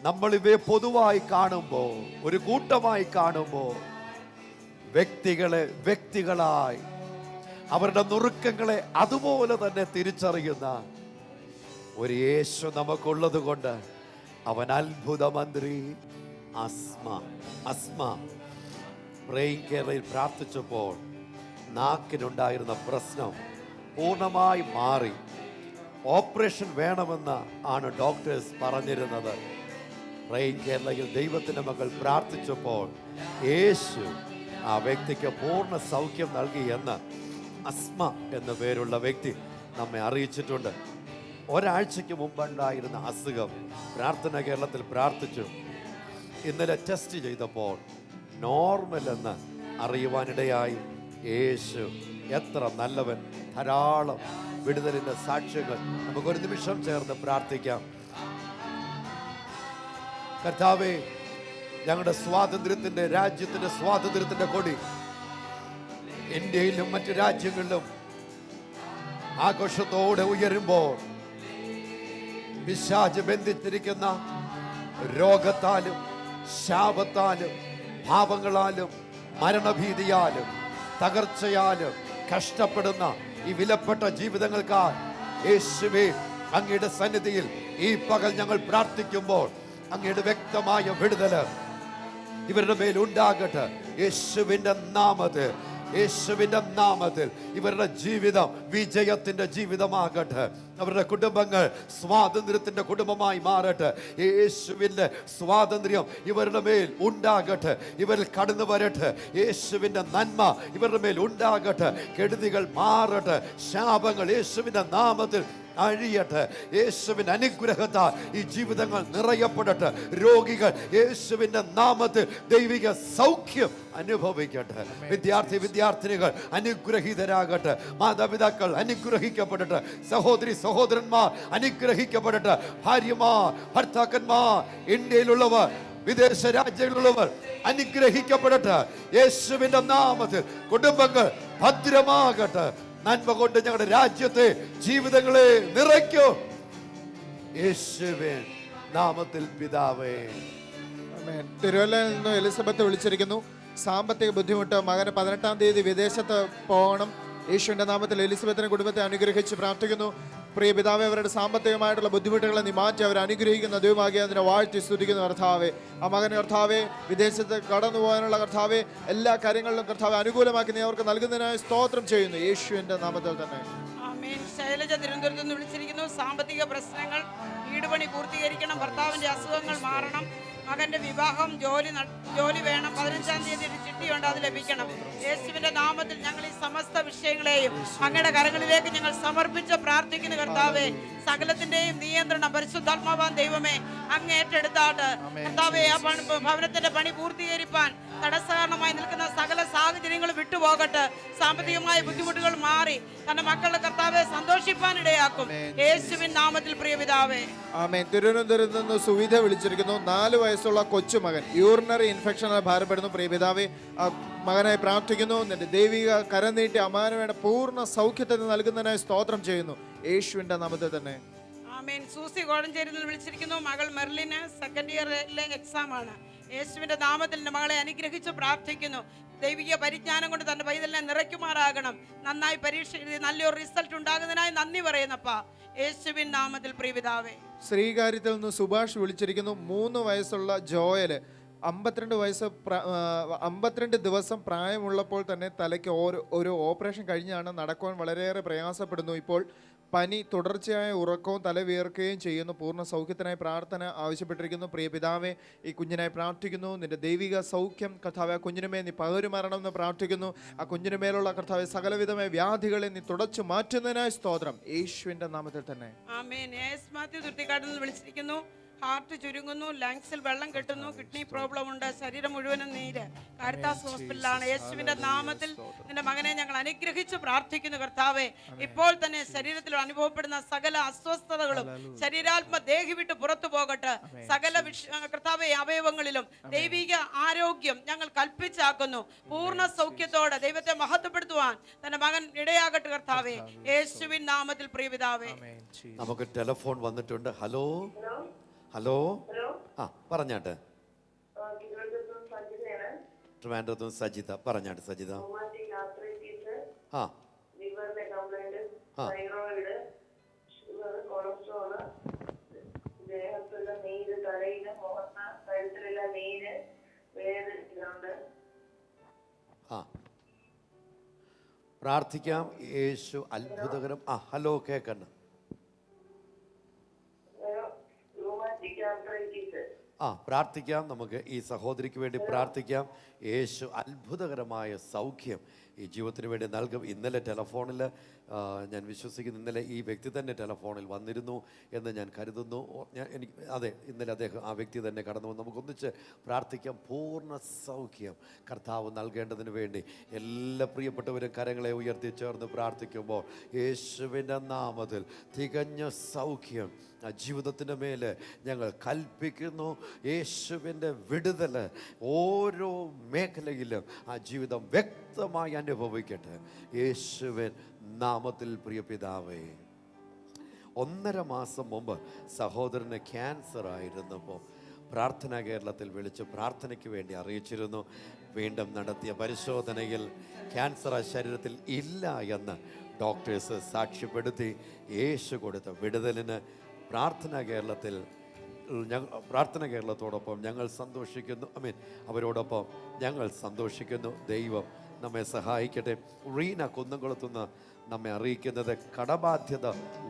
നമ്മൾ ഇവയെ പൊതുവായി കാണുമ്പോൾ, ഒരു കൂട്ടമായി കാണുമ്പോൾ, വ്യക്തികളായി അവരുടെ നുറുക്കങ്ങളെ അതുപോലെ തന്നെ തിരിച്ചറിയുന്ന ഒരു യേശു നമുക്കുള്ളത് കൊണ്ട് അവൻ അത്ഭുത മന്ത്രി. അസ്മ പ്രേയിങ് കേരളയിൽ പ്രാർത്ഥിച്ചപ്പോൾ നാക്കിനുണ്ടായിരുന്ന പ്രശ്നം പൂർണ്ണമായി മാറി. ഓപ്പറേഷൻ വേണമെന്ന് ആണ് ഡോക്ടേഴ്സ് പറഞ്ഞിരുന്നത്. പ്രേയിങ് കേരളയിൽ ദൈവത്തിൻ്റെ മകൾ പ്രാർത്ഥിച്ചപ്പോൾ യേശു ആ വ്യക്തിക്ക് പൂർണ്ണ സൗഖ്യം നൽകി എന്ന് അസ്മ എന്ന പേരുള്ള വ്യക്തി നമ്മെ അറിയിച്ചിട്ടുണ്ട്. ഒരാഴ്ചയ്ക്ക് മുമ്പുണ്ടായിരുന്ന അസുഖം പ്രാർത്ഥന കേരളത്തിൽ പ്രാർത്ഥിച്ചു. ഇന്നലെ ടെസ്റ്റ് ചെയ്തപ്പോൾ നോർമൽ എന്ന് അറിയുവാനിടയായി. യേശു എത്ര നല്ലവൻ! ധാരാളം വിടുതലിന്റെ സാക്ഷ്യങ്ങൾ നമുക്കൊരു നിമിഷം ചേർന്ന് പ്രാർത്ഥിക്കാം. കർത്താവേ, ഞങ്ങളുടെ സ്വാതന്ത്ര്യത്തിന്റെ, രാജ്യത്തിന്റെ സ്വാതന്ത്ര്യത്തിന്റെ കൊടി ഇന്ത്യയിലും മറ്റു രാജ്യങ്ങളിലും ആഘോഷത്തോടെ ഉയരുമ്പോൾ പിശാച് ബന്ധിച്ചിരിക്കുന്ന രോഗത്താലും ശാപത്താലും പാപങ്ങളാലും മരണഭീതിയാലും തകർച്ചയാലും കഷ്ടപ്പെടുന്ന ഈ വിലപ്പെട്ട ജീവിതങ്ങൾക്കായി യേശുവേ, അങ്ങയുടെ സന്നിധിയിൽ ഈ പകൽ ഞങ്ങൾ പ്രാർത്ഥിക്കുമ്പോൾ അങ്ങയുടെ വ്യക്തമായ വിടുതല് ഇവരുടെ മേൽ ഉണ്ടാകട്ടെ. യേശുവിന്റെ നാമത്തിൽ, യേശുവിന്റെ നാമത്തിൽ ഇവരുടെ ജീവിതം വിജയത്തിന്റെ ജീവിതമാകട്ടെ. അവരുടെ കുടുംബങ്ങൾ സ്വാതന്ത്ര്യത്തിന്റെ കുടുംബമായി മാറട്ടെ. യേശുവിന്റെ സ്വാതന്ത്ര്യം ഇവരുടെ മേൽ ഉണ്ടാകട്ടെ. ഇവരിൽ കടന്നു വരട്ടെ. യേശുവിന്റെ നന്മ ഇവരുടെ മേൽ ഉണ്ടാകട്ടെ. കെടുതികൾ മാറട്ടെ. ശാപങ്ങൾ യേശുവിന്റെ നാമത്തിൽ അഴിയട്ടെ. യേശുവിന്റെ അനുഗ്രഹത്താൽ ഈ ജീവിതങ്ങൾ നിറയപ്പെടട്ടെ. രോഗികൾ യേശുവിന്റെ നാമത്തിൽ ദൈവിക സൗഖ്യം അനുഭവിക്കട്ടെ. വിദ്യാർത്ഥിനികൾ അനുഗ്രഹീതരാകട്ടെ. മാതാപിതാക്കൾ അനുഗ്രഹിക്കപ്പെടട്ടെ. സഹോദരന്മാർ അനുഗ്രഹിക്കപ്പെടട്ടെ. ഭാര്യമാർ, ഭർത്താക്കന്മാർ, ഇന്ത്യയിലുള്ളവർ, വിദേശ രാജ്യങ്ങളിലുള്ളവർ അനുഗ്രഹിക്കപ്പെടട്ടെ. യേശുവിന്റെ നാമത്തിൽ കുടുംബങ്ങൾ ഭദ്രമാകട്ടെ. നന്മ കൊണ്ട് ഞങ്ങളുടെ രാജ്യത്തെ ജീവിതങ്ങളെ നിറയ്ക്കും. യേശുവിൻ നാമത്തിൽ പിതാവേ. തിരുവല്ലയിൽ നിന്ന് എലിസബത്ത് വിളിച്ചിരിക്കുന്നു. സാമ്പത്തിക ബുദ്ധിമുട്ട്, മകന് 18-ാം തീയതി വിദേശത്ത് പോകണം. യേശുവിന്റെ നാമത്തിൽ എലിസബത്തിനെ കുടുംബത്തെ അനുഗ്രഹിച്ച് പ്രാർത്ഥിക്കുന്നു. പ്രിയ പിതാവേ, അവരുടെ സാമ്പത്തികമായിട്ടുള്ള ബുദ്ധിമുട്ടുകളെ നീ മാറ്റി അവരെ അനുഗ്രഹിക്കുന്ന ദൈവമാകെ അതിനെ വാഴ്ത്തി സ്തുതിക്കുന്ന കർത്താവേ. ആ മകൻ കർത്താവേ വിദേശത്ത് കടന്നു പോകാനുള്ള കർത്താവേ എല്ലാ കാര്യങ്ങളിലും കർത്താവെ അനുകൂലമാക്കി നീ അവർക്ക് നൽകുന്നതിനായി സ്തോത്രം ചെയ്യുന്നു, യേശുവിന്റെ നാമത്തിൽ തന്നെ. ആമേൻ. ശൈലജ തിരുവനന്തപുരത്ത് നിന്ന് വിളിച്ചിരിക്കുന്നു. സാമ്പത്തിക പ്രശ്നങ്ങൾ, വീട് പണി പൂർത്തീകരിക്കണം, ഭർത്താവിന്റെ അസുഖങ്ങൾ മാറണം, മകന്റെ വിവാഹം, ജോലി വേണം, 15-ാം തീയതി ഒരു ചിട്ടിയുണ്ട്, അത് ലഭിക്കണം. യേശുവിന്റെ നാമത്തിൽ ഞങ്ങൾ ഈ സമസ്ത വിഷയങ്ങളെയും അങ്ങയുടെ കരങ്ങളിലേക്ക് ഞങ്ങൾ സമർപ്പിച്ച് പ്രാർത്ഥിക്കുന്നു കർത്താവേ. സകലത്തിന്റെയും നിയന്ത്രണം പരിശുദ്ധാത്മാവാൻ ദൈവമേ അങ്ങ് ഏറ്റെടുത്താട്ട് കർത്താവേ, ആ ഭവനത്തിന്റെ പണി പൂർത്തീകരിപ്പാൻ തടസ്സകാരണമായി നിൽക്കുന്ന സകല സാഹചര്യങ്ങളും വിട്ടുപോകട്ടെ. സാമ്പത്തികമായ ബുദ്ധിമുട്ടുകൾ മാറി തന്റെ മക്കളുടെ കർത്താവെ സന്തോഷിപ്പാനിടയാക്കും, യേശുവിൻ നാമത്തിൽ പ്രിയ പിതാവേ. ആമേൻ. തിരുവനന്തപുരത്ത് നിന്ന് സുവിധ വിളിച്ചിരിക്കുന്നു. 4 വയസ്സുള്ള കൊച്ചുമകൻ യൂറിനറി ഇൻഫെക്ഷനാൽ ഭാരപ്പെടുന്നു. പ്രിയ പിതാവേ, മകനായി പ്രാർത്ഥിക്കുന്നു. നിന്റെ ദൈവിക കരം നീട്ടി അമാനവയുടെ പൂർണ്ണ സൗഖ്യത്തെ നൽകുന്നതിനായി സ്തോത്രം ചെയ്യുന്നു, യേശുവിന്റെ നാമത്തിൽ തന്നെ. ആമേൻ. സൂസി കോഴഞ്ചേരിയിൽ നിന്ന് വിളിച്ചിരിക്കുന്നു. മകൾ മെർലിന് 2nd ഇയറിലെ എക്സാം ആണ്. യേശുവിന്റെ നാമത്തിൽ മകളെ അനുഗ്രഹിച്ച് പ്രാർത്ഥിക്കുന്നു. ദൈവിക പരിജ്ഞാനം കൊണ്ട് തന്റെ പൈതലിനെ നിറയ്ക്കുമാറാകണം. നന്നായി പരീക്ഷ എഴുതി നല്ലൊരു റിസൾട്ട് ഉണ്ടാകുന്നതിനായി നന്ദി പറയുന്നപ്പാ, യേശുവിൻ നാമത്തിൽ പ്രിയ പിതാവേ. ശ്രീകാര്യത്തിൽ നിന്ന് സുഭാഷ് വിളിച്ചിരിക്കുന്നു. 3 വയസ്സുള്ള ജോയല് 52 ദിവസം പ്രായമുള്ളപ്പോൾ തന്നെ തലയ്ക്ക് ഒരു ഓപ്പറേഷൻ കഴിഞ്ഞാണ് നടക്കുവാൻ വളരെയേറെ പ്രയാസപ്പെടുന്നു. ഇപ്പോൾ പനി, തുടർച്ചയായ ഉറക്കവും തലവിയർക്കുകയും ചെയ്യുന്നു. പൂർണ്ണ സൗഖ്യത്തിനായി പ്രാർത്ഥന ആവശ്യപ്പെട്ടിരിക്കുന്നു. പ്രിയ പിതാവേ, ഈ കുഞ്ഞിനായി പ്രാർത്ഥിക്കുന്നു. നിന്റെ ദൈവിക സൗഖ്യം കർത്താവെ ആ കുഞ്ഞിനുമേ നീ പകരുമാറണമെന്ന് പ്രാർത്ഥിക്കുന്നു. ആ കുഞ്ഞിനുമേലുള്ള കർത്താവെ സകലവിധമായ വ്യാധികളെ നീ തുടച്ചു മാറ്റുന്നതിനായി സ്തോത്രം, യേശുവിന്റെ നാമത്തിൽ തന്നെ. ആമേൻ. എസ് മാത്യു തുർത്തിക്കാട്ടിൽ നിന്ന് വിളിച്ചിരിക്കുന്നു. ഹാർട്ട് ചുരുങ്ങുന്നു, ലങ്സിൽ വെള്ളം കെട്ടുന്നു, കിഡ്നി പ്രോബ്ലം ഉണ്ട്, ശരീരം മുഴുവനും നീര്. കാരിത്താസ് ഹോസ്പിറ്റലാണ്. യേശുവിന്റെ നാമത്തിൽ നിന്റെ മകനെ ഞങ്ങൾ അനുഗ്രഹിച്ച് പ്രാർത്ഥിക്കുന്നു കർത്താവെ. ഇപ്പോൾ തന്നെ ശരീരത്തിൽ അനുഭവപ്പെടുന്ന സകല അസ്വസ്ഥതകളും ശരീരാത്മ ദേഹി വിട്ട് പുറത്തു പോകട്ടെ. സകല കർത്താവെ അവയവങ്ങളിലും ദൈവിക ആരോഗ്യം ഞങ്ങൾ കൽപ്പിച്ചാക്കുന്നു. പൂർണ്ണ സൗഖ്യത്തോടെ ദൈവത്തെ മഹത്വപ്പെടുത്തുവാൻ തന്റെ മകൻ ഇടയാകട്ടെ കർത്താവെ, യേശുവിൻ നാമത്തിൽ പ്രിയ പിതാവേ. നമുക്ക് ടെലിഫോൺ വന്നിട്ടുണ്ട്. ഹലോ ഹലോ, ആ പറഞ്ഞാട്ടെ. ട്രിവാൻഡ്രത്തും സജിത, പറഞ്ഞാട്ടെ സജിത. ആ ആ പ്രാർത്ഥിക്കാം. യേശു അത്ഭുതകരം. ആ ഹലോ, കേക്കണ്ട. ആ പ്രാർത്ഥിക്കാം. നമുക്ക് ഈ സഹോദരിക്ക് വേണ്ടി പ്രാർത്ഥിക്കാം. യേശു അത്ഭുതകരമായ സൗഖ്യം ഈ ജീവിതത്തിന് വേണ്ടി നൽകും. ഇന്നലെ ടെലിഫോണിൽ ഞാൻ വിശ്വസിക്കുന്നു, ഇന്നലെ ഈ വ്യക്തി തന്നെ ടെലിഫോണിൽ വന്നിരുന്നു എന്ന് ഞാൻ കരുതുന്നു. അതെ, ഇന്നലെ അദ്ദേഹം ആ വ്യക്തി തന്നെ കടന്നു വന്നു. നമുക്കൊന്നിച്ച് പ്രാർത്ഥിക്കാം. പൂർണ്ണ സൗഖ്യം കർത്താവ് നൽകേണ്ടതിന് വേണ്ടി എല്ലാ പ്രിയപ്പെട്ടവരും കരങ്ങളെ ഉയർത്തി ചേർന്ന് പ്രാർത്ഥിക്കുമ്പോൾ യേശുവിൻ്റെ നാമത്തിൽ തികഞ്ഞ സൗഖ്യം ആ ജീവിതത്തിൻ്റെ മേൽ ഞങ്ങൾ കൽപ്പിക്കുന്നു. യേശുവിൻ്റെ വിടുതൽ ഓരോ മേഖലയിലും ആ ജീവിതം വ്യക്തമായി അനുഭവിക്കട്ടെ, യേശുവിൻ നാമത്തിൽ പ്രിയ പിതാവേ. 1.5 മാസം മുമ്പ് സഹോദരന് ക്യാൻസർ ആയിരുന്നപ്പോൾ പ്രാർത്ഥനാ കേരളത്തിൽ വിളിച്ച് പ്രാർത്ഥനയ്ക്ക് വേണ്ടി അറിയിച്ചിരുന്നു. വീണ്ടും നടത്തിയ പരിശോധനയിൽ ക്യാൻസർ ആ ശരീരത്തിൽ ഇല്ല എന്ന് ഡോക്ടേഴ്സ് സാക്ഷ്യപ്പെടുത്തി. യേശു കൊടുത്ത വിടുതലിന് പ്രാർത്ഥനാ കേരളത്തോടൊപ്പം ഞങ്ങൾ സന്തോഷിക്കുന്നു. അവരോടൊപ്പം ഞങ്ങൾ സന്തോഷിക്കുന്നു. ദൈവം നമ്മെ സഹായിക്കട്ടെ. റീന കുന്നംകുളത്തുനിന്ന് നമ്മെ അറിയിക്കുന്നത് കടബാധ്യത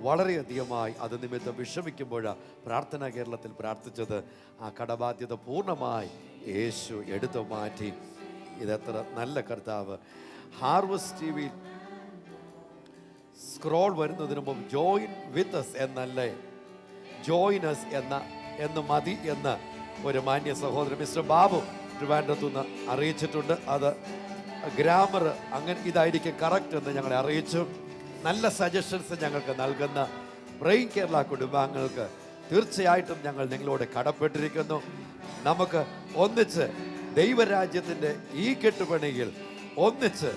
വളരെയധികമായി അത് നിമിത്തം വിഷമിക്കുമ്പോഴാണ് പ്രാർത്ഥനാ കേരളത്തിൽ പ്രാർത്ഥിച്ചത്. ആ കടബാധ്യത പൂർണ്ണമായി യേശു എടുത്തു മാറ്റി. ഇതെത്ര നല്ല കർത്താവ്. ഹാർവസ്റ്റ് ടി വി സ്ക്രോൾ വരുന്നതിന് മുമ്പ് ജോയിൻ വിത്ത് അസ് എന്നല്ലേ, ജോയിനസ് എന്ന് മതി എന്ന് ഒരു മാന്യ സഹോദരൻ മിസ്റ്റർ ബാബു ട്രിവാൻഡ്രത്തുനിന്ന് അറിയിച്ചിട്ടുണ്ട്. അത് ഗ്രാമർ അങ്ങനെ ഇതായിരിക്കും കറക്റ്റ് എന്ന് ഞങ്ങളെ അറിയിച്ചു. നല്ല സജഷൻസ് ഞങ്ങൾക്ക് നൽകുന്ന ബ്രെയിൻ കേരള കുടുംബാംഗങ്ങൾക്ക് തീർച്ചയായിട്ടും ഞങ്ങൾ നിങ്ങളോട് കടപ്പെട്ടിരിക്കുന്നു. നമുക്ക് ഒന്നിച്ച് ദൈവരാജ്യത്തിൻ്റെ ഈ കെട്ടുപണിയിൽ ഒന്നിച്ച്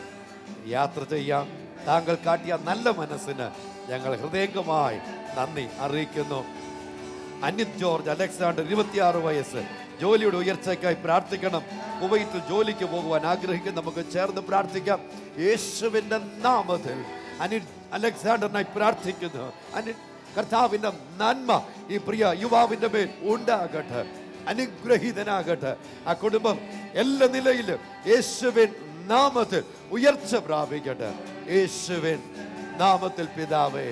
യാത്ര ചെയ്യാം. താങ്കൾ കാട്ടിയ നല്ല മനസ്സിന് ഞങ്ങൾ ഹൃദയംഗമായി നന്ദി അറിയിക്കുന്നു. അനിത് ജോർജ് അലക്സാണ്ടർ 26 വയസ്സ്, ജോലിയുടെ ഉയർച്ചയ്ക്കായി പ്രാർത്ഥിക്കണം. കുവൈറ്റിൽ ജോലിക്ക് പോകുവാൻ ആഗ്രഹിക്കും. നമുക്ക് ചേർന്ന് പ്രാർത്ഥിക്കാം. യേശുവിൻ്റെ നാമത്തിൽ അനിൽ അലക്സാണ്ടറിനായി പ്രാർത്ഥിക്കുന്നു. കർത്താവിന്റെ നന്മ ഈ പ്രിയ യുവാവിന്റെ മേൽ ഉണ്ടാകട്ടെ, അനുഗ്രഹീതനാകട്ടെ. ആ കുടുംബം എല്ലാ നിലയിലും യേശുവിൻ നാമത്തിൽ ഉയർച്ച പ്രാപിക്കട്ടെ. യേശുവിൻ നാമത്തിൽ പിതാവേ.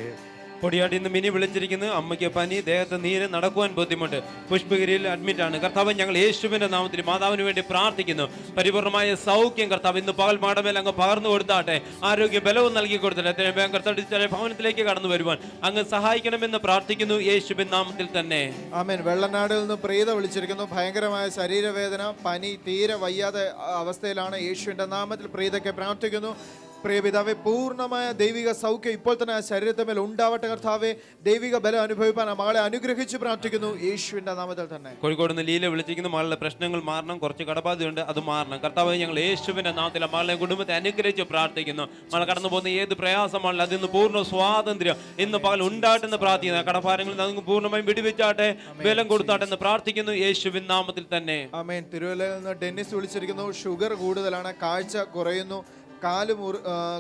പൊടിയാടി ഇന്ന് മിനി വിളിച്ചിരിക്കുന്നത് അമ്മയ്ക്ക് പനി, ദേഹത്ത് നീര്, നടക്കുവാൻ ബുദ്ധിമുട്ട്, പുഷ്പഗിരിയിൽ അഡ്മിറ്റാണ്. കർത്താവ് ഞങ്ങൾ യേശുവിന്റെ നാമത്തിൽ മാതാവിന് വേണ്ടി പ്രാർത്ഥിക്കുന്നു. പരിപൂർണമായ സൗഖ്യം കർത്താവ് ഇന്ന് പകൽ മാടമേൽ അങ്ങ് പകർന്നു കൊടുത്താട്ടെ, ആരോഗ്യ ബലവും നൽകി കൊടുത്തിട്ട് കർത്താവ് ഭവനത്തിലേക്ക് കടന്നു വരുവാൻ അങ്ങ് സഹായിക്കണമെന്ന് പ്രാർത്ഥിക്കുന്നു യേശുവിൻ നാമത്തിൽ തന്നെ. ആമേൻ. വെള്ളനാടിൽ നിന്ന് പ്രീത വിളിച്ചിരിക്കുന്നു. ഭയങ്കരമായ ശരീരവേദന, പനി, തീരെ വയ്യാതെ അവസ്ഥയിലാണ്. യേശുവിന്റെ നാമത്തിൽ പ്രീതയ്ക്ക് പ്രാർത്ഥിക്കുന്നു. പ്രിയ പിതാവേ, പൂർണ്ണമായ ദൈവിക സൗഖ്യം ഇപ്പോൾ തന്നെ ആ ശരീരത്തിന്മേൽ ഉണ്ടാവട്ടെ കർത്താവേ. ദൈവിക ബലം അനുഭവിപ്പാൻ ആ മകളെ അനുഗ്രഹിച്ച് പ്രാർത്ഥിക്കുന്നു യേശുവിന്റെ നാമത്തിൽ തന്നെ. കോഴിക്കോട് നിന്ന് ലീല വിളിച്ചിരിക്കുന്ന മകളുടെ പ്രശ്നങ്ങൾ മാറണം, കുറച്ച് കടബാധയുണ്ട്, അത് മാറണം. കർത്താവ് ഞങ്ങൾ യേശുവിന്റെ നാമത്തിൽ മകളെ കുടുംബത്തെ അനുഗ്രഹിച്ച് പ്രാർത്ഥിക്കുന്നു. മകൾ കടന്നു പോകുന്ന ഏത് പ്രയാസമാണല്ലോ അതിൽ നിന്ന് പൂർണ്ണ സ്വാതന്ത്ര്യം ഇന്ന് പകൽ ഉണ്ടാട്ടെന്ന് പ്രാർത്ഥിക്കുന്നു. കടഭാരങ്ങളിൽ നിന്ന് പൂർണ്ണമായും വിടുവിച്ചാട്ടെ, ബലം കൊടുത്താട്ടെ എന്ന് പ്രാർത്ഥിക്കുന്നു യേശുവിൻ നാമത്തിൽ തന്നെ. ആമേൻ. തിരുവല്ലയിൽ നിന്ന് ഡെന്നിസ് വിളിച്ചിരിക്കുന്നു. ഷുഗർ കൂടുതലാണ്, കാഴ്ച കുറയുന്നു,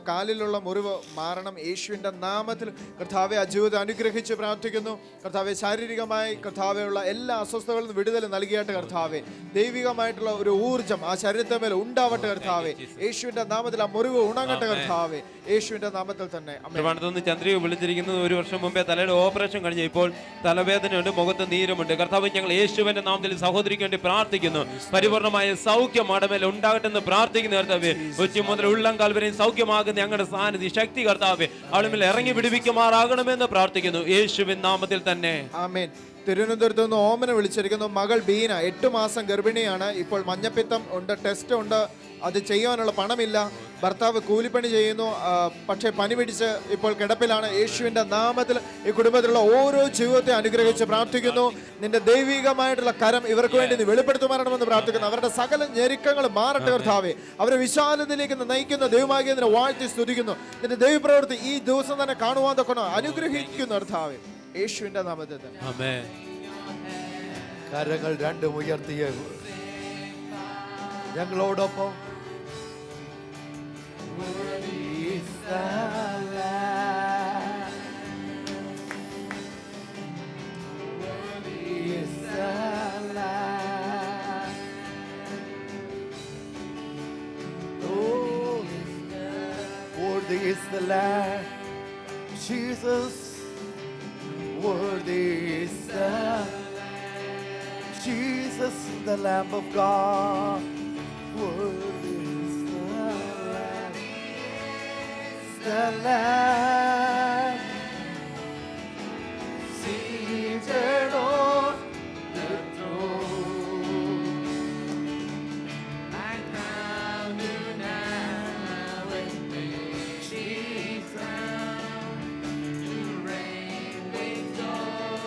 കാലിലുള്ള മുറിവ് മാറണം യേശുവിൻ്റെ നാമത്തിൽ. കർത്താവെ ആ ജീവിതം അനുഗ്രഹിച്ച് പ്രാർത്ഥിക്കുന്നു. കർത്താവെ ശാരീരികമായി കർത്താവെയുള്ള എല്ലാ അസ്വസ്ഥതകളിൽ നിന്ന് വിടുതൽ നൽകിയാട്ടെ കർത്താവെ. ദൈവികമായിട്ടുള്ള ഒരു ഊർജ്ജം ആ ശരീരത്തെ മേൽ ഉണ്ടാവട്ടെ കർത്താവെ. യേശുവിൻ്റെ നാമത്തിൽ ആ മുറിവ് ഉണങ്ങട്ടെ കർത്താവെ, യേശുവിൻ്റെ നാമത്തിൽ തന്നെ. ട്രിവാൻഡ്രത്ത് ചന്ദ്രിക വിളിച്ചിരിക്കുന്നത് 1 വർഷം മുമ്പേ തലയുടെ ഓപ്പറേഷൻ കഴിഞ്ഞ് ഇപ്പോൾ തലവേദനയുണ്ട്, മുഖത്ത് നീരുമുണ്ട്. കർത്താവ് ഞങ്ങൾ യേശുവിന്റെ നാമത്തിൽ സഹോദരിക്ക് വേണ്ടി പ്രാർത്ഥിക്കുന്നു. പരിപൂർണമായ സൗഖ്യം മടമേൽ ഉണ്ടാകട്ടെ എന്ന് പ്രാർത്ഥിക്കുന്നു കർത്താവെ. ഉച്ച മുതൽ ഉള്ളം കാൽവരെയും സൗഖ്യമാകുന്ന ഞങ്ങളുടെ സാന്നിധ്യ ശക്തി കർത്താവെ അവളുമേൽ ഇറങ്ങി പിടിപ്പിക്കുമാറാകണമെന്ന് പ്രാർത്ഥിക്കുന്നു യേശുവിൻ നാമത്തിൽ തന്നെ. ആമേൻ. തിരുവനന്തപുരത്ത് നിന്ന് ഓമന വിളിച്ചിരിക്കുന്നു. മകൾ ബീന 8 മാസം ഗർഭിണിയാണ്. ഇപ്പോൾ മഞ്ഞപ്പിത്തം ഉണ്ട്, ടെസ്റ്റ് ഉണ്ട്, അത് ചെയ്യാനുള്ള പണമില്ല. ഭർത്താവ് കൂലിപ്പണി ചെയ്യുന്നു, പക്ഷേ പനി പിടിച്ച് ഇപ്പോൾ കിടപ്പിലാണ്. യേശുവിൻ്റെ നാമത്തിൽ ഈ കുടുംബത്തിലുള്ള ഓരോ ജീവിതത്തെ അനുഗ്രഹിച്ച് പ്രാർത്ഥിക്കുന്നു. നിന്റെ ദൈവികമായിട്ടുള്ള കരം ഇവർക്ക് വേണ്ടി നീ വെളിപ്പെടുത്തുമാറണമെന്ന് പ്രാർത്ഥിക്കുന്നു. അവരുടെ സകല ഞെരുക്കങ്ങൾ മാറട്ടെ കർത്താവേ. അവരെ വിശാലതയിലേക്ക് നയിക്കുന്ന ദൈവമാകിയ നിന്നെ വാഴ്ത്തി സ്തുതിക്കുന്നു. നിന്റെ ദൈവപ്രവൃത്തി ഈ ദിവസം തന്നെ കാണുവാൻ തൊക്കണം അനുഗ്രഹിക്കുന്നു കർത്താവേ, യേശുവിൻ്റെ നാമത്തിൽ തന്നെ. ആമേൻ. കരങ്ങൾ രണ്ടും ഉയർത്തിയ ഞങ്ങളോടൊപ്പം Worthy is the Lamb, Jesus. Worthy is the Jesus, the Lamb of God. Worthy is the Lamb, seated on the throne. I crown you now with Jesus crown to reign victorious.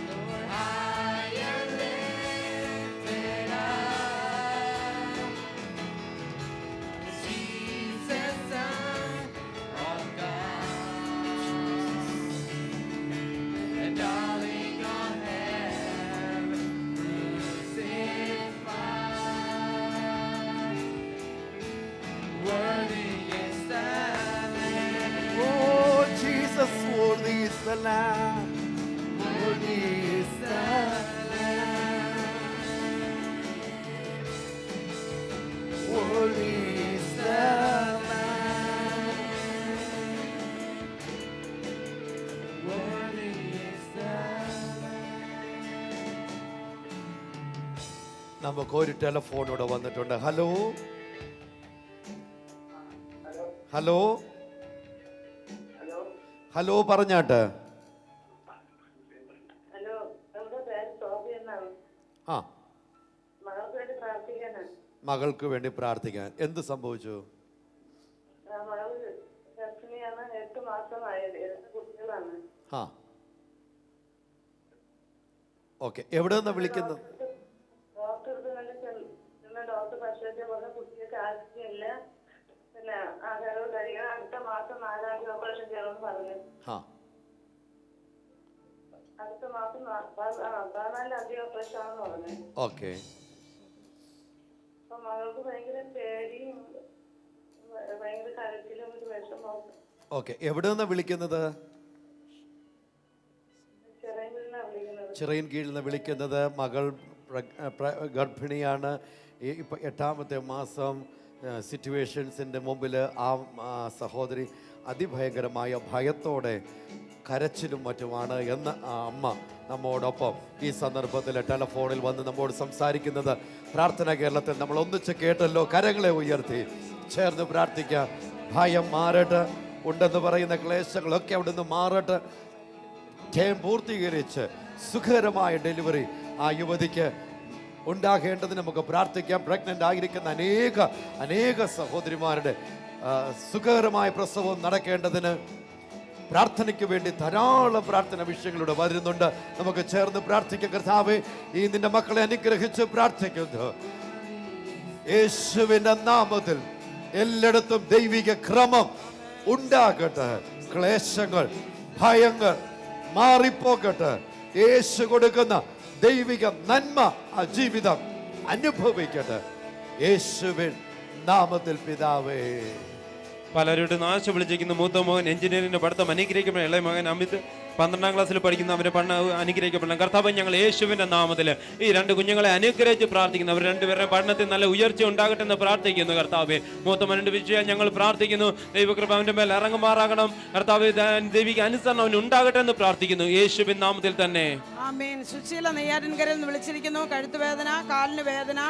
Lord, higher lifted up, Jesus, Son of God, and darling on heaven crucified. Worthy is the Lamb. Oh, Jesus, worthy is the Lamb. Worthy is the Lamb. Worthy is the Lamb. Worthy is the Lamb. നമുക്കൊരു telephone ഇവിടെ വന്നിട്ടുണ്ട്. Hello hello hello പറഞ്ഞാട്ട്. Hello, നമ്മുടെ പേര് സോഫി എന്നാണ്. ആ, മകൾക്ക് വേണ്ടി പ്രാർത്ഥിക്കാനാണ്. മകൾക്ക് വേണ്ടി പ്രാർത്ഥിക്കാൻ. എന്ത് സംഭവിച്ചു? മകൾ ഗർഭിണിയാണ്, 8 മാസമായത്, 2 കുട്ടികളാണ്. ആ, ഓക്കെ. എവിടെ നിന്നാ വിളിക്കുന്നത്? ഡോക്ടർ ഡോക്ടർ പരിശോധിച്ച പറഞ്ഞ കുട്ടികൾക്ക് ആവശ്യമില്ല, പിന്നെ ആഹാരവും കഴിക്കണം, അടുത്ത മാസം 4-ാം തീയതി ഓപ്പറേഷൻ ചെയ്യണമെന്ന് പറഞ്ഞു. ആ, അടുത്ത മാസം 14-ാം തീയതി ഓപ്പറേഷൻ ആണെന്ന് പറഞ്ഞു. ഓക്കെ. അപ്പൊ മകൾക്ക് ഭയങ്കര പേടിയും ഓക്കെ, എവിടെ നിന്നാണ് വിളിക്കുന്നത്? ചിറയിൻ കീഴിൽ നിന്ന് വിളിക്കുന്നത്. മകൾ ഗർഭിണിയാണ്. ഇപ്പം 8ാമത്തെ മാസം. സിറ്റുവേഷൻസിൻ്റെ മുമ്പിൽ ആ സഹോദരി അതിഭയങ്കരമായ ഭയത്തോടെ കരച്ചിലും മറ്റുമാണ് എന്ന് ആ അമ്മ നമ്മോടൊപ്പം ഈ സന്ദർഭത്തിൽ ടെലഫോണിൽ വന്ന് നമ്മോട് സംസാരിക്കുന്നത്. പ്രാർത്ഥന കേരളത്തിൽ നമ്മൾ ഒന്നിച്ച് കേട്ടല്ലോ. കരങ്ങളെ ഉയർത്തി ചേർന്ന് പ്രാർത്ഥിക്കാം. ഭയം മാറട്ടെ, ഉണ്ടെന്ന് പറയുന്ന ക്ലേശങ്ങളൊക്കെ അവിടെ നിന്ന് മാറട്ടെ. ജയം പൂർത്തീകരിച്ച് സുഖകരമായ ഡെലിവറി ആ യുവതിക്ക് ഉണ്ടാകേണ്ടതിന് നമുക്ക് പ്രാർത്ഥിക്കാം. പ്രഗ്നൻ്റ് ആയിരിക്കുന്ന അനേക സഹോദരിമാരുടെ സുഖകരമായ പ്രസവം നടക്കേണ്ടതിന് പ്രാർത്ഥനയ്ക്ക് വേണ്ടി ധാരാളം പ്രാർത്ഥന വിഷയങ്ങളിലൂടെ വരുന്നുണ്ട്. നമുക്ക് ചേർന്ന് പ്രാർത്ഥിക്കാം. കർത്താവേ, ഈ നിന്റെ മക്കളെ അനുഗ്രഹിച്ച് പ്രാർത്ഥിക്കുന്നു. യേശുവിന്റെ നാമത്തിൽ എല്ലായിടത്തും ദൈവിക ക്രമം ഉണ്ടാകട്ടെ. ക്ലേശങ്ങൾ, ഭയങ്ങൾ മാറിപ്പോകട്ടെ. യേശു കൊടുക്കുന്ന ദൈവിക നന്മ ആ ജീവിതം അനുഭവിക്കട്ടെ. യേശുവിൻ നാമത്തിൽ പിതാവേ. പലരുടെ നാശം വിളിച്ചിരിക്കുന്ന മൂത്ത മകൻ എഞ്ചിനീയറിംഗിന്റെ പഠിത്തം അനുഗ്രഹിക്കപ്പെടണം. ഇളയ മകൻ അമിത് 12ാം ക്ലാസ്സിൽ പഠിക്കുന്ന അവരെ അനുഗ്രഹിക്കപ്പെടണം. കർത്താവ്, ഞങ്ങൾ യേശുവിന്റെ നാമത്തിൽ ഈ 2 കുഞ്ഞുങ്ങളെ അനുഗ്രഹിച്ച് പ്രാർത്ഥിക്കുന്നു. അവർ രണ്ടുപേരുടെ പഠനത്തിൽ നല്ല ഉയർച്ച ഉണ്ടാകട്ടെ എന്ന് പ്രാർത്ഥിക്കുന്നു. കർത്താവെ, മൂത്ത മകന്റെ വിഷയം ഞങ്ങൾ പ്രാർത്ഥിക്കുന്നു. ദൈവകൃപ അവന്റെ മേൽ ഇറങ്ങുമാറാകണം. കർത്താവ്, ദൈവിക അനുസരണം അവന് ഉണ്ടാകട്ടെ എന്ന് പ്രാർത്ഥിക്കുന്നു. യേശുവിൻ നാമത്തിൽ തന്നെ ആമേൻ. സുശീല നെയ്യാറ്റിൻകരയിൽ നിന്ന് വിളിച്ചിരിക്കുന്നു. കഴുത്തുവേദന, കാലിന് വേദന.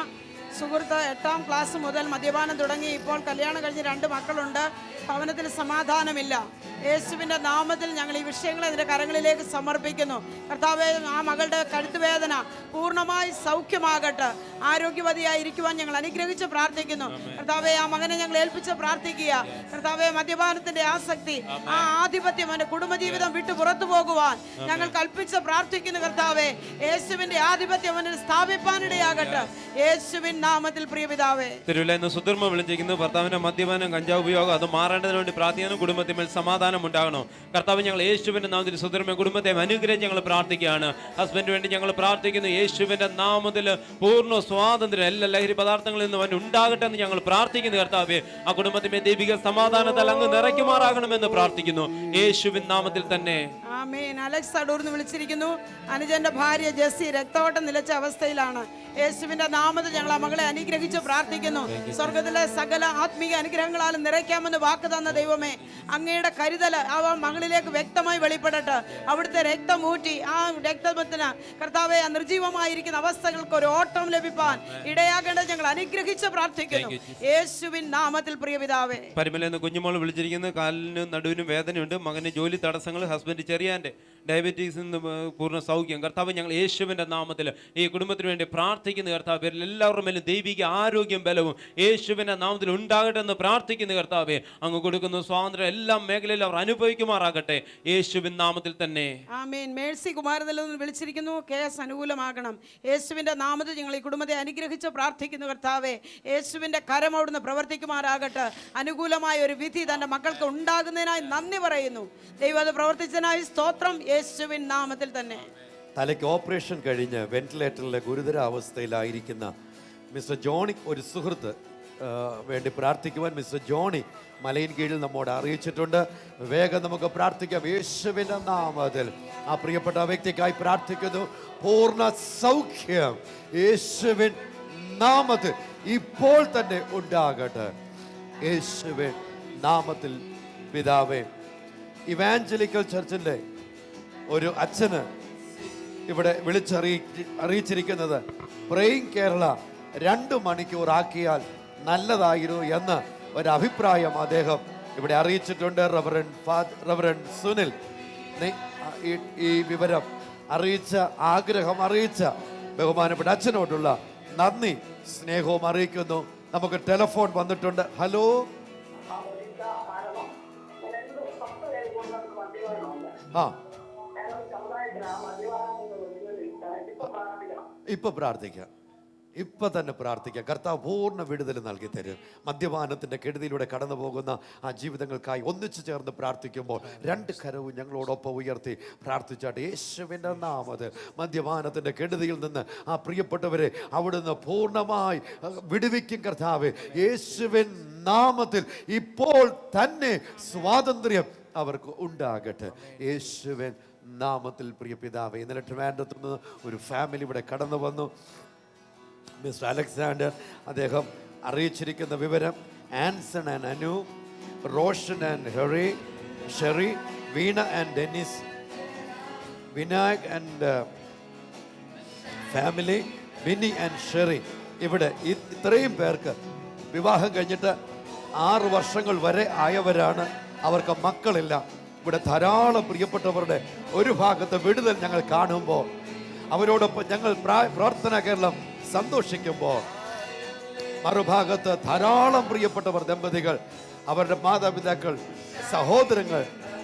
സുഹൃത്ത് 8ാം ക്ലാസ് മുതൽ മദ്യപാനം തുടങ്ങി ഇപ്പോൾ കല്യാണം കഴിഞ്ഞ് 2 മക്കളുണ്ട്. ഭവനത്തിൽ സമാധാനമില്ല. യേശുവിൻ്റെ നാമത്തിൽ ഞങ്ങൾ ഈ വിഷയങ്ങളെ അതിൻ്റെ കരങ്ങളിലേക്ക് സമർപ്പിക്കുന്നു. കർത്താവേ, ആ മകളുടെ കഴുത്തുവേദന പൂർണ്ണമായി സൗഖ്യമാകട്ടെ. ആരോഗ്യവതിയായിരിക്കുവാൻ ഞങ്ങൾ അനുഗ്രഹിച്ച് പ്രാർത്ഥിക്കുന്നു. കർത്താവേ, ആ മകനെ ഞങ്ങൾ ഏൽപ്പിച്ച് പ്രാർത്ഥിക്കുക. കർത്താവേ, മദ്യപാനത്തിൻ്റെ ആസക്തി, ആ ആധിപത്യം അവൻ്റെ കുടുംബജീവിതം വിട്ടു പുറത്തു പോകുവാൻ ഞങ്ങൾ കൽപ്പിച്ച് പ്രാർത്ഥിക്കുന്നു. കർത്താവേ, യേശുവിൻ്റെ ആധിപത്യം അവനിൽ സ്ഥാപിപ്പാനിടയാകട്ടെ. യേശുവിൻ നാമത്തിൽ പ്രിയപിതാവേ. തിരുവല്ല സുധർമ്മ വിളിച്ചിരിക്കുന്നു. ഭർത്താവിന്റെ മദ്യപാനം, കഞ്ചാവ് ഉപയോഗം അത് മാറേണ്ടതിന് വേണ്ടി പ്രാർത്ഥിക്കുന്നു. കുടുംബത്തിൽ സമാധാനം ഉണ്ടാകണോ. കർത്താവ്, ഞങ്ങൾ യേശുവിന്റെ നാമത്തിൽ സുധർമ്മ കുടുംബത്തെ അനുഗ്രഹിച്ച് ഞങ്ങൾ പ്രാർത്ഥിക്കുകയാണ്. ഹസ്ബൻഡിന് വേണ്ടി ഞങ്ങൾ പ്രാർത്ഥിക്കുന്നു. യേശുവിന്റെ നാമത്തിൽ പൂർണ്ണ സ്വാതന്ത്ര്യം എല്ലാ ലഹരി പദാർത്ഥങ്ങളിൽ നിന്നും അവൻ ഉണ്ടാകട്ടെ എന്ന് ഞങ്ങൾ പ്രാർത്ഥിക്കുന്നു. കർത്താവെ, ആ കുടുംബത്തിന്റെ ദൈവിക സമാധാനത്താൽ അങ്ങ് നിറയ്ക്കുമാറാകണമെന്ന് പ്രാർത്ഥിക്കുന്നു. യേശുവിൻ നാമത്തിൽ തന്നെ ആമേൻ. അലക്സ് അടൂർന്ന് വിളിച്ചിരിക്കുന്നു. അനുജന്റെ ഭാര്യ ജെസ്സി രക്തോട്ടം നിലച്ച അവസ്ഥയിലാണ്. യേശുവിന്റെ നാമത്തിൽ ഞങ്ങൾ ആ മകളെ അനുഗ്രഹിച്ച് പ്രാർത്ഥിക്കുന്നു. സ്വർഗത്തിലെ സകല ആത്മീയ അനുഗ്രഹങ്ങളാലും നിറയ്ക്കാമെന്ന് വാക്ക് തന്ന ദൈവമേ, അങ്ങയുടെ കരുതൽ ആ മകളിലേക്ക് വ്യക്തമായി വെളിപ്പെടട്ടെ. അവിടുത്തെ രക്തം ഊറ്റി ആ രക്തത്തിന് കർത്താവെ, നിർജീവമായിരിക്കുന്ന അവസ്ഥകൾക്ക് ഒരു ഓട്ടം ലഭിപ്പാൻ ഇടയാകേണ്ടത് ഞങ്ങൾ അനുഗ്രഹിച്ച് പ്രാർത്ഥിക്കുന്നു. യേശുവിൻ നാമത്തിൽ പ്രിയപിതാവേ. പരിമലെന്ന് കുഞ്ഞുമോൾ വിളിച്ചിരിക്കുന്നു. കാലിനും നടുവിനും വേദനയുണ്ട്. മകന് ജോലി തടസ്സങ്ങൾ, ഹസ്ബൻഡ് ചെറിയാൻ്റെ ഡയബറ്റീസിൽ നിന്ന് പൂർണ്ണ സൗഖ്യം. കർത്താവ്, ഞങ്ങൾ യേശുവിൻ്റെ നാമത്തിൽ ഈ കുടുംബത്തിന് വേണ്ടി പ്രാർത്ഥിക്കുന്നു. കർത്താവ്, എല്ലാവരുടെ മേലും ദൈവിക ആരോഗ്യം ബലവും യേശുവിൻ്റെ നാമത്തിൽ ഉണ്ടാകട്ടെ എന്ന് പ്രാർത്ഥിക്കുന്നു. കർത്താവെ, അങ്ങ് കൊടുക്കുന്ന സ്വാതന്ത്ര്യം എല്ലാ മേഖലയിലും അവർ അനുഭവിക്കുമാറാകട്ടെ. യേശുവിൻ നാമത്തിൽ തന്നെ ആമേൻ. മേഴ്സി കുമാരനിൽ നിന്ന് വിളിച്ചിരിക്കുന്നു. കേസ് അനുകൂലമാകണം. യേശുവിൻ്റെ നാമത്തിൽ ഞങ്ങൾ ഈ കുടുംബത്തെ അനുഗ്രഹിച്ച് പ്രാർത്ഥിക്കുന്നു. കർത്താവെ, യേശുവിൻ്റെ കരം അവിടുന്ന് പ്രവർത്തിക്കുമാറാകട്ടെ. അനുകൂലമായ ഒരു വിധി തൻ്റെ മക്കൾക്ക് ഉണ്ടാകുന്നതിനായി നന്ദി പറയുന്നു. ദൈവം അത് പ്രവർത്തിച്ചതിനായി സ്തോത്രം. യേശുവിൻ നാമത്തിൽ തന്നെ. തലയ്ക്ക് ഓപ്പറേഷൻ കഴിഞ്ഞ് വെന്റിലേറ്ററിലെ ഗുരുതരാവസ്ഥയിലായിരിക്കുന്ന മിസ്റ്റർ ജോണി, ഒരു സുഹൃത്ത് വേണ്ടി പ്രാർത്ഥിക്കുവാൻ മിസ്റ്റർ ജോണി മലയിൻ കീഴിൽ നമ്മോട് അറിയിച്ചിട്ടുണ്ട്. വേഗം നമുക്ക് പ്രാർത്ഥിക്കാം. യേശുവിൻ്റെ നാമത്തിൽ ആ പ്രിയപ്പെട്ട വ്യക്തിക്കായി പ്രാർത്ഥിക്കുന്നു. പൂർണ്ണ സൗഖ്യം യേശുവിൻ നാമത്തിൽ ഇപ്പോൾ തന്നെ ഉണ്ടാകട്ടെ. യേശുവിൻ നാമത്തിൽ പിതാവേ. ഇവാഞ്ചലിക്കൽ ചർച്ചിൻ്റെ ഒരു അച്ഛന് ഇവിടെ അറിയിച്ചിരിക്കുന്നത് പ്രേയിങ് കേരള 2 മണിക്കൂർ ആക്കിയാൽ നല്ലതായിരുന്നു എന്ന ഒരഭിപ്രായം അദ്ദേഹം ഇവിടെ അറിയിച്ചിട്ടുണ്ട്. റവറൻഡ് സുനിൽ ഈ വിവരം അറിയിച്ച, ആഗ്രഹം അറിയിച്ച ബഹുമാനപ്പെട്ട അച്ഛനോടുള്ള നന്ദി സ്നേഹവും അറിയിക്കുന്നു. നമുക്ക് ടെലിഫോൺ വന്നിട്ടുണ്ട്. ഹലോ. ആ, ഇപ്പൊ പ്രാർത്ഥിക്കാം. ഇപ്പം തന്നെ പ്രാർത്ഥിക്കാം. കർത്താവ് പൂർണ്ണ വിടുതൽ നൽകി തരും. മദ്യപാനത്തിൻ്റെ കെടുതിയിലൂടെ കടന്നു പോകുന്ന ആ ജീവിതങ്ങൾക്കായി ഒന്നിച്ചു ചേർന്ന് പ്രാർത്ഥിക്കുമ്പോൾ രണ്ട് കരവും ഞങ്ങളോടൊപ്പം ഉയർത്തി പ്രാർത്ഥിച്ചാട്ട് യേശുവിൻ്റെ നാമത്തിൽ മദ്യപാനത്തിൻ്റെ കെടുതിയിൽ നിന്ന് ആ പ്രിയപ്പെട്ടവരെ അവിടുന്ന് പൂർണ്ണമായി വിടുവിക്കും കർത്താവ്. യേശുവിൻ നാമത്തിൽ ഇപ്പോൾ തന്നെ സ്വാതന്ത്ര്യം അവർക്ക് ഉണ്ടാകട്ടെ. യേശുവിൻ നാമത്തിൽ പ്രിയ പിതാവേ. ഇന്നലെ ട്രിവാൻഡ്രത്ത് നിന്ന് ഒരു ഫാമിലി ഇവിടെ കടന്നു വന്നു. മിസ്റ്റർ അലക്സാണ്ടർ അദ്ദേഹം അറിയിച്ചിരിക്കുന്ന വിവരം, Anson and Anu, Roshan and Sherry, Veena and Dennis, Vinayak and family, Binny and Sherry. ഇവിടെ ഇത്രയും പേർക്ക് വിവാഹം കഴിഞ്ഞിട്ട് 6 വർഷങ്ങൾ വരെ ആയവരാണ്. അവർക്ക് മക്കളില്ല. ഇവിടെ ധാരാളം പ്രിയപ്പെട്ടവരുടെ ഒരു ഭാഗത്ത് വിടുതൽ ഞങ്ങൾ കാണുമ്പോൾ അവരോടൊപ്പം ഞങ്ങൾ പ്രാർത്ഥന കേരളം സന്തോഷിക്കുമ്പോൾ മറുഭാഗത്ത് ധാരാളം പ്രിയപ്പെട്ടവർ, ദമ്പതികൾ, അവരുടെ മാതാപിതാക്കൾ, സഹോദരങ്ങൾ